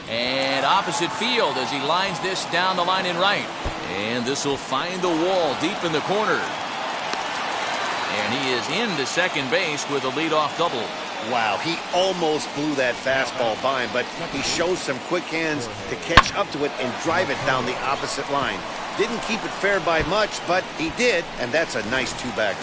And opposite field as he lines this down the line in right. And this will find the wall deep in the corner. And he is into second base with a leadoff double. Wow, he almost blew that fastball by him, but he shows some quick hands to catch up to it and drive it down the opposite line. Didn't keep it fair by much, but he did, and that's a nice two-bagger.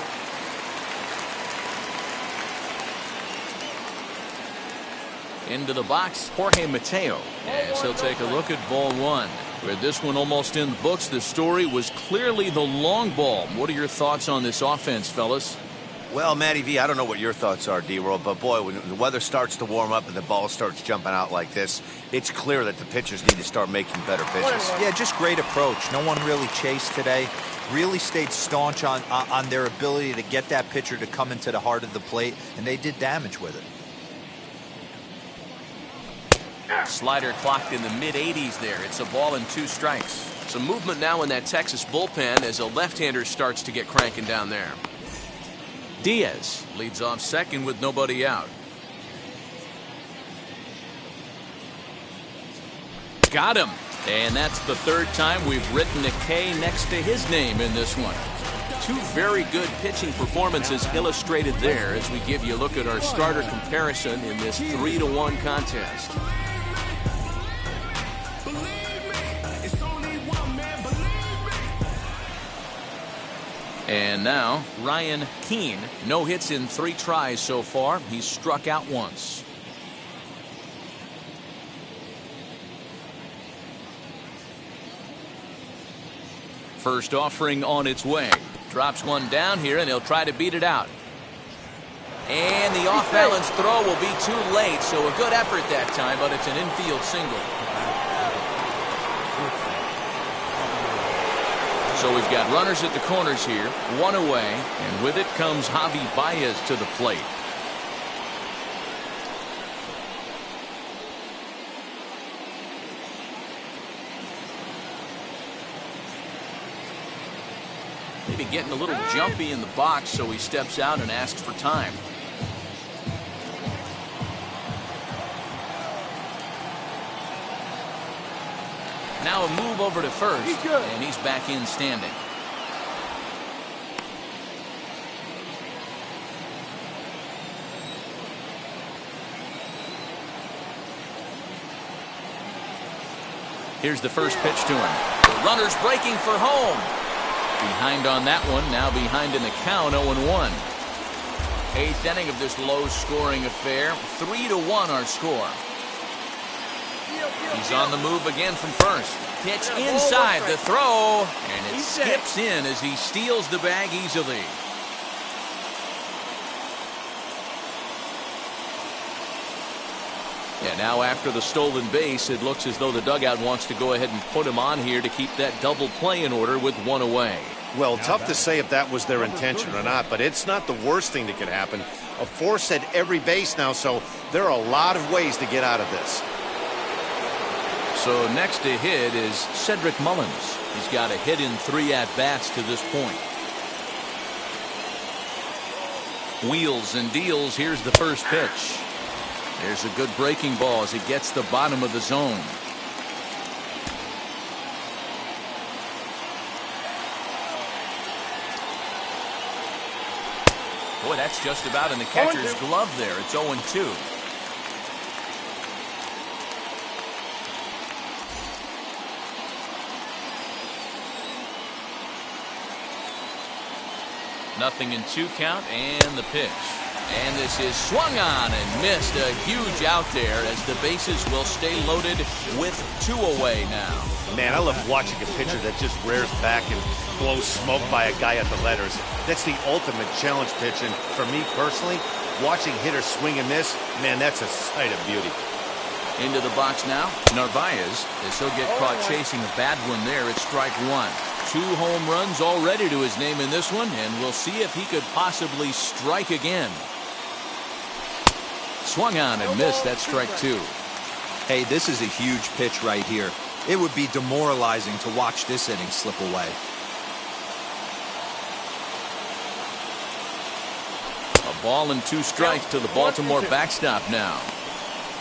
Into the box, Jorge Mateo, as he'll take a look at ball one. With this one almost in the books, the story was clearly the long ball. What are your thoughts on this offense, fellas? Well, Matty V, I don't know what your thoughts are, D-Roll, but boy, when the weather starts to warm up and the ball starts jumping out like this, it's clear that the pitchers need to start making better pitches. Yeah, just great approach. No one really chased today. Really stayed staunch on their ability to get that pitcher to come into the heart of the plate, and they did damage with it. Slider clocked in the mid-80s there. It's a ball and 2 strikes. Some movement now in that Texas bullpen as a left-hander starts to get cranking down there. Diaz leads off second with nobody out. Got him. And that's the 3rd time we've written a K next to his name in this one. 2 very good pitching performances illustrated there as we give you a look at our starter comparison in this 3-1 contest. And now, Ryan Keene. No hits in 3 tries so far. He's struck out once. First offering on its way. Drops one down here, and he'll try to beat it out. And the off-balance throw will be too late, so a good effort that time, but it's an infield single. So we've got runners at the corners here, one away, and with it comes Javi Baez to the plate. Maybe getting a little jumpy in the box, so he steps out and asks for time. Now a move over to first, and he's back in standing. Here's the first pitch to him. The runner's breaking for home. Behind on that one, now behind in the count, 0-1. Eighth inning of this low-scoring affair. 3-1 our score. He's on the move again from first. Pitch inside the throw, and it skips in as he steals the bag easily. Yeah, now after the stolen base, it looks as though the dugout wants to go ahead and put him on here to keep that double play in order with one away. Well, tough to say if that was their intention or not, but it's not the worst thing that could happen. A force at every base now, so there are a lot of ways to get out of this. So next to hit is Cedric Mullins. He's got a hit in 3 at-bats to this point. Wheels and deals. Here's the first pitch. There's a good breaking ball as it gets the bottom of the zone. Boy, that's just about in the catcher's glove there. It's 0-2. Nothing in 2 count, and the pitch. And this is swung on and missed. A huge out there as the bases will stay loaded with 2 away now. Man, I love watching a pitcher that just rears back and blows smoke by a guy at the letters. That's the ultimate challenge pitch, and for me personally, watching hitters swing and miss, man, that's a sight of beauty. Into the box now, Narvaez, as he'll get caught chasing a bad one there at strike 1. 2 home runs already to his name in this one, and we'll see if he could possibly strike again. Swung on and missed. That's strike 2. Hey, this is a huge pitch right here. It would be demoralizing to watch this inning slip away. A ball and 2 strikes to the Baltimore backstop now.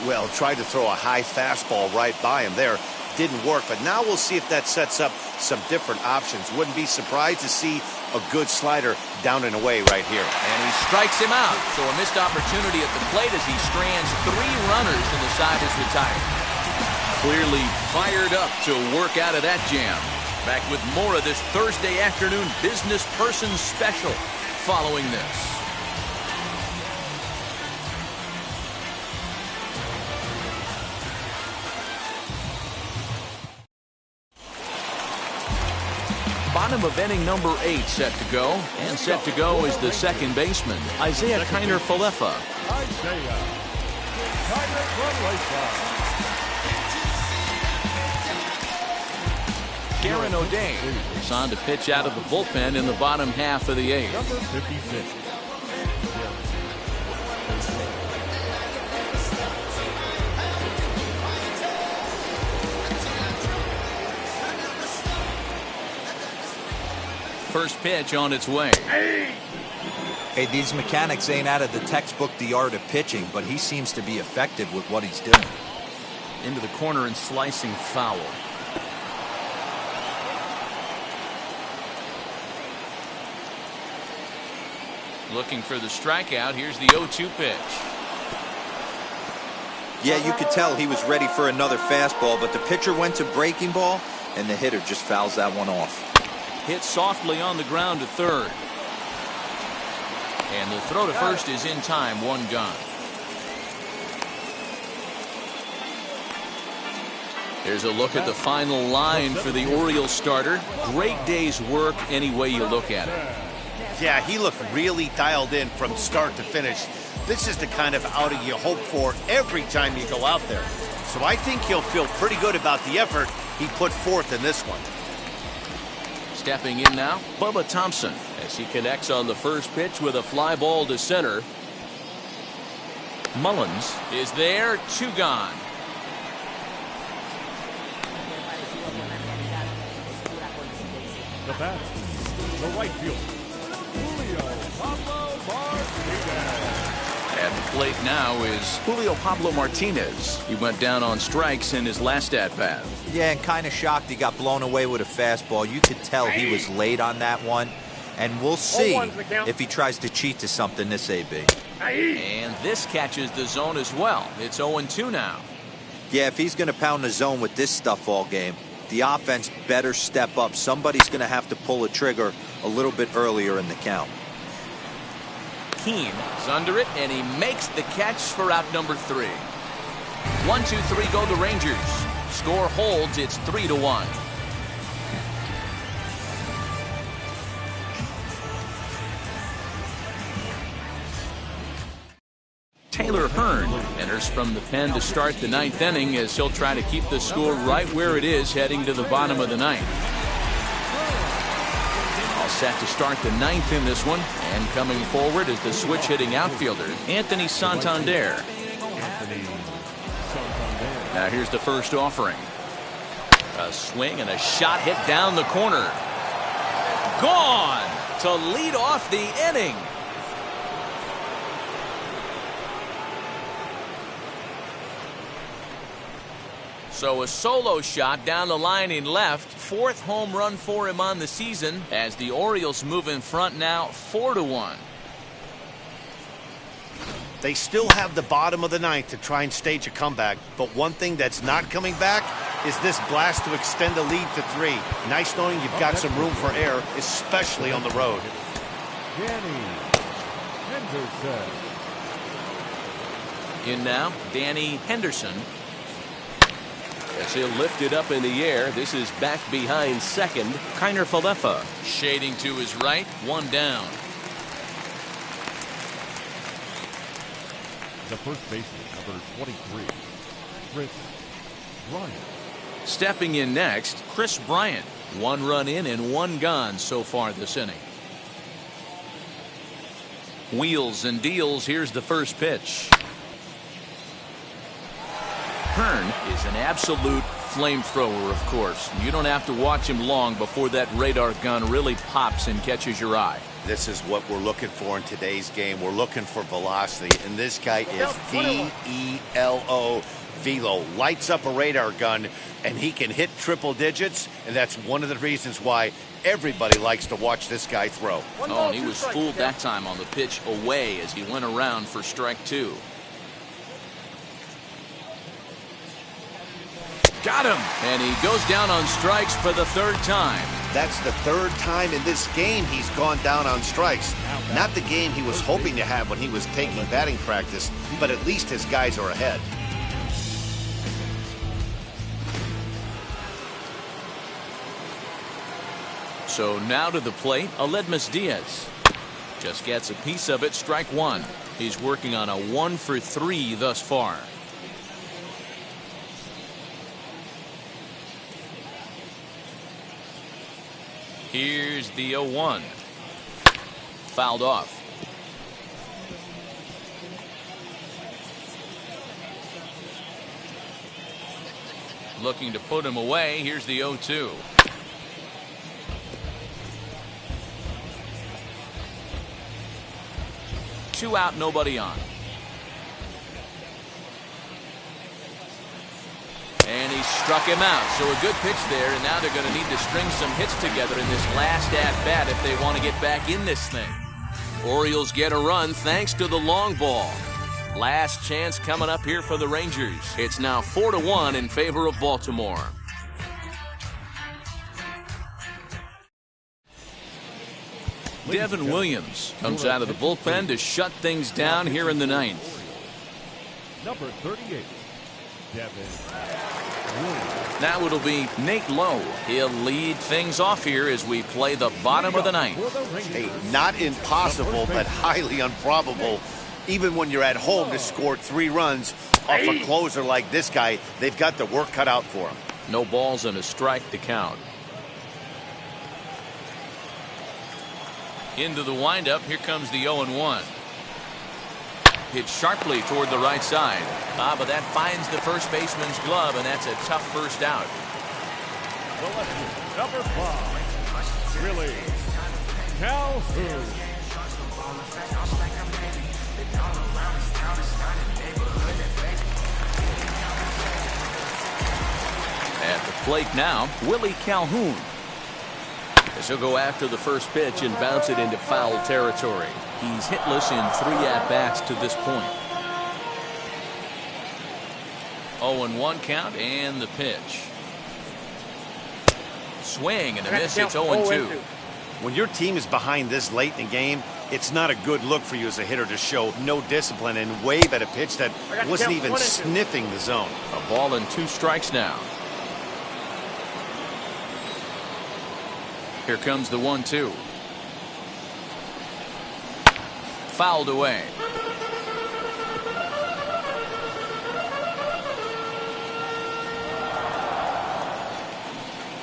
Well, tried to throw a high fastball right by him there. Didn't work, but now we'll see if that sets up some different options. Wouldn't be surprised to see a good slider down and away right here. And he strikes him out. So a missed opportunity at the plate as he strands 3 runners and the side is retired. Clearly fired up to work out of that jam. Back with more of this Thursday afternoon business person special following this. Bottom of inning number 8 set to go. And set to go is the second baseman, Isaiah Kiner-Falefa. Karen O'Day is on to pitch out of the bullpen in the bottom half of the 8th. Number 56. First pitch on its way. Hey, these mechanics ain't out of the textbook The Art of Pitching, but he seems to be effective with what he's doing. Into the corner and slicing foul. Looking for the strikeout. Here's the 0-2 pitch. Yeah, you could tell he was ready for another fastball, but the pitcher went to breaking ball, and the hitter just fouls that one off. Hit softly on the ground to third. And the throw to first is in time, 1 gone. Here's a look at the final line for the Orioles starter. Great day's work any way you look at it. Yeah, he looked really dialed in from start to finish. This is the kind of outing you hope for every time you go out there. So I think he'll feel pretty good about the effort he put forth in this one. Stepping in now, Bubba Thompson. As he connects on the first pitch with a fly ball to center. Mullins is there, 2 gone. The bat, the right fielder, Julio Pablo Martinez. At the plate now is Julio Pablo Martinez. He went down on strikes in his last at-bat. Yeah, and kind of shocked he got blown away with a fastball. You could tell he was late on that one. And we'll see if he tries to cheat to something this AB. And this catches the zone as well. It's 0-2 now. Yeah, if he's going to pound the zone with this stuff all game, the offense better step up. Somebody's going to have to pull a trigger a little bit earlier in the count. Keane is under it, and he makes the catch for out number 3. 1-2-3 go the Rangers. Score holds, it's 3-1. Taylor Hearn enters from the pen to start the 9th inning as he'll try to keep the score right where it is heading to the bottom of the 9th. All set to start the 9th in this one, and coming forward is the switch-hitting outfielder, Anthony Santander. Now here's the first offering. A swing and a shot hit down the corner. Gone to lead off the inning. So a solo shot down the line in left. 4th home run for him on the season as the Orioles move in front now 4-1. They still have the bottom of the 9th to try and stage a comeback, but one thing that's not coming back is this blast to extend the lead to 3. Nice knowing you've got some room for error, especially on the road. Danny Henderson. In now, Danny Henderson. As he'll lift it up in the air, this is back behind second. Kiner Falefa Shading to his right, 1 down. The first baseman, number 23, Chris Bryant. Stepping in next, Chris Bryant. 1 run in and 1 gone so far this inning. Wheels and deals. Here's the first pitch. Hearn is an absolute flamethrower, of course. You don't have to watch him long before that radar gun really pops and catches your eye. This is what we're looking for in today's game. We're looking for velocity, and this guy is V-E-L-O, velo. Lights up a radar gun, and he can hit triple digits, and that's one of the reasons why everybody likes to watch this guy throw. Oh, and he was fooled that time on the pitch away as he went around for strike 2. Got him! And he goes down on strikes for the 3rd time. That's the 3rd time in this game he's gone down on strikes. Not the game he was hoping to have when he was taking batting practice, but at least his guys are ahead. So now to the plate, Aledmus Diaz. Just gets a piece of it, strike 1. He's working on a 1 for 3 thus far. Here's the 0-1. Fouled off. Looking to put him away. Here's the 0-2. Two out, nobody on. And he struck him out. So a good pitch there, and now they're going to need to string some hits together in this last at-bat if they want to get back in this thing. Orioles get a run thanks to the long ball. Last chance coming up here for the Rangers. It's now 4-1 in favor of Baltimore. Devin Williams comes out of the bullpen to shut things down here in the 9th. Number 38, Devin Williams. Now it'll be Nate Lowe. He'll lead things off here as we play the bottom of the 9th. Hey, not impossible, but highly improbable. Even when you're at home to score 3 runs off a closer like this guy, they've got the work cut out for him. No balls and a strike to count. Into the windup. Here comes the 0-1. Hit sharply toward the right side. But that finds the first baseman's glove, and that's a tough first out. Selection number 5, Willie Calhoun. At the plate now, Willie Calhoun. As he'll go after the first pitch and bounce it into foul territory. He's hitless in 3 at-bats to this point. 0-1 count and the pitch. Swing and a miss. It's 0-2. When your team is behind this late in the game, it's not a good look for you as a hitter to show no discipline and wave at a pitch that wasn't even sniffing the zone. A ball and 2 strikes now. Here comes the 1-2. Fouled away.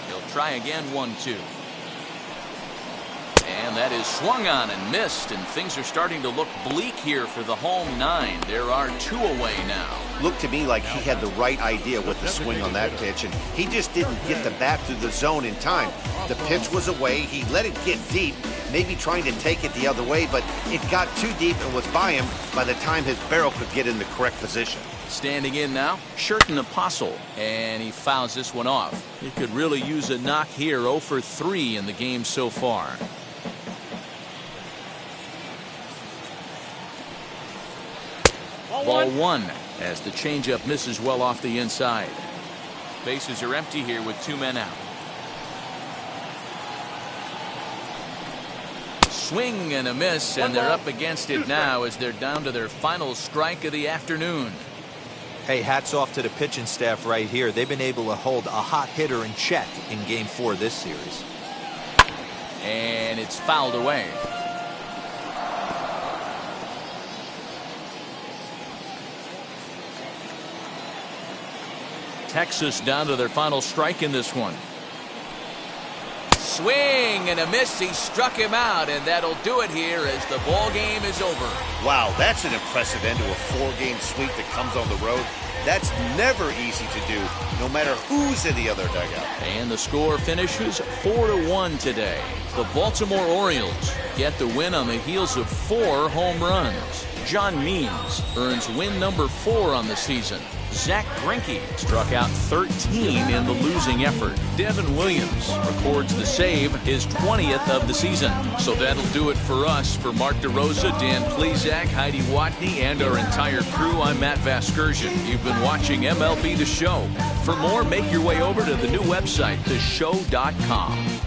He'll try again. 1-2. And that is swung on and missed, and things are starting to look bleak here for the home 9. There are 2 away now. Looked to me like he had the right idea with the swing on that pitch, and he just didn't get the bat through the zone in time. The pitch was away. He let it get deep, maybe trying to take it the other way, but it got too deep and was by him by the time his barrel could get in the correct position. Standing in now, Sherton Apostle, and he fouls this one off. He could really use a knock here. 0 for 3 in the game so far. Ball 1 as the changeup misses well off the inside. Bases are empty here with 2 men out. Swing and a miss, and they're up against it now as they're down to their final strike of the afternoon. Hey, hats off to the pitching staff right here. They've been able to hold a hot hitter in check in Game 4 this series. And it's fouled away. Texas down to their final strike in this one. Swing and a miss. He struck him out, and that'll do it here as the ball game is over. Wow, that's an impressive end to a 4-game sweep that comes on the road. That's never easy to do, no matter who's in the other dugout. And the score finishes 4-1 today. The Baltimore Orioles get the win on the heels of 4 home runs. John Means earns win number 4 on the season. Zach Greinke struck out 13 in the losing effort. Devin Williams records the save, his 20th of the season. So that'll do it for us. For Mark DeRosa, Dan Plesac, Heidi Watney, and our entire crew, I'm Matt Vasgersian. You've been watching MLB The Show. For more, make your way over to the new website, theshow.com.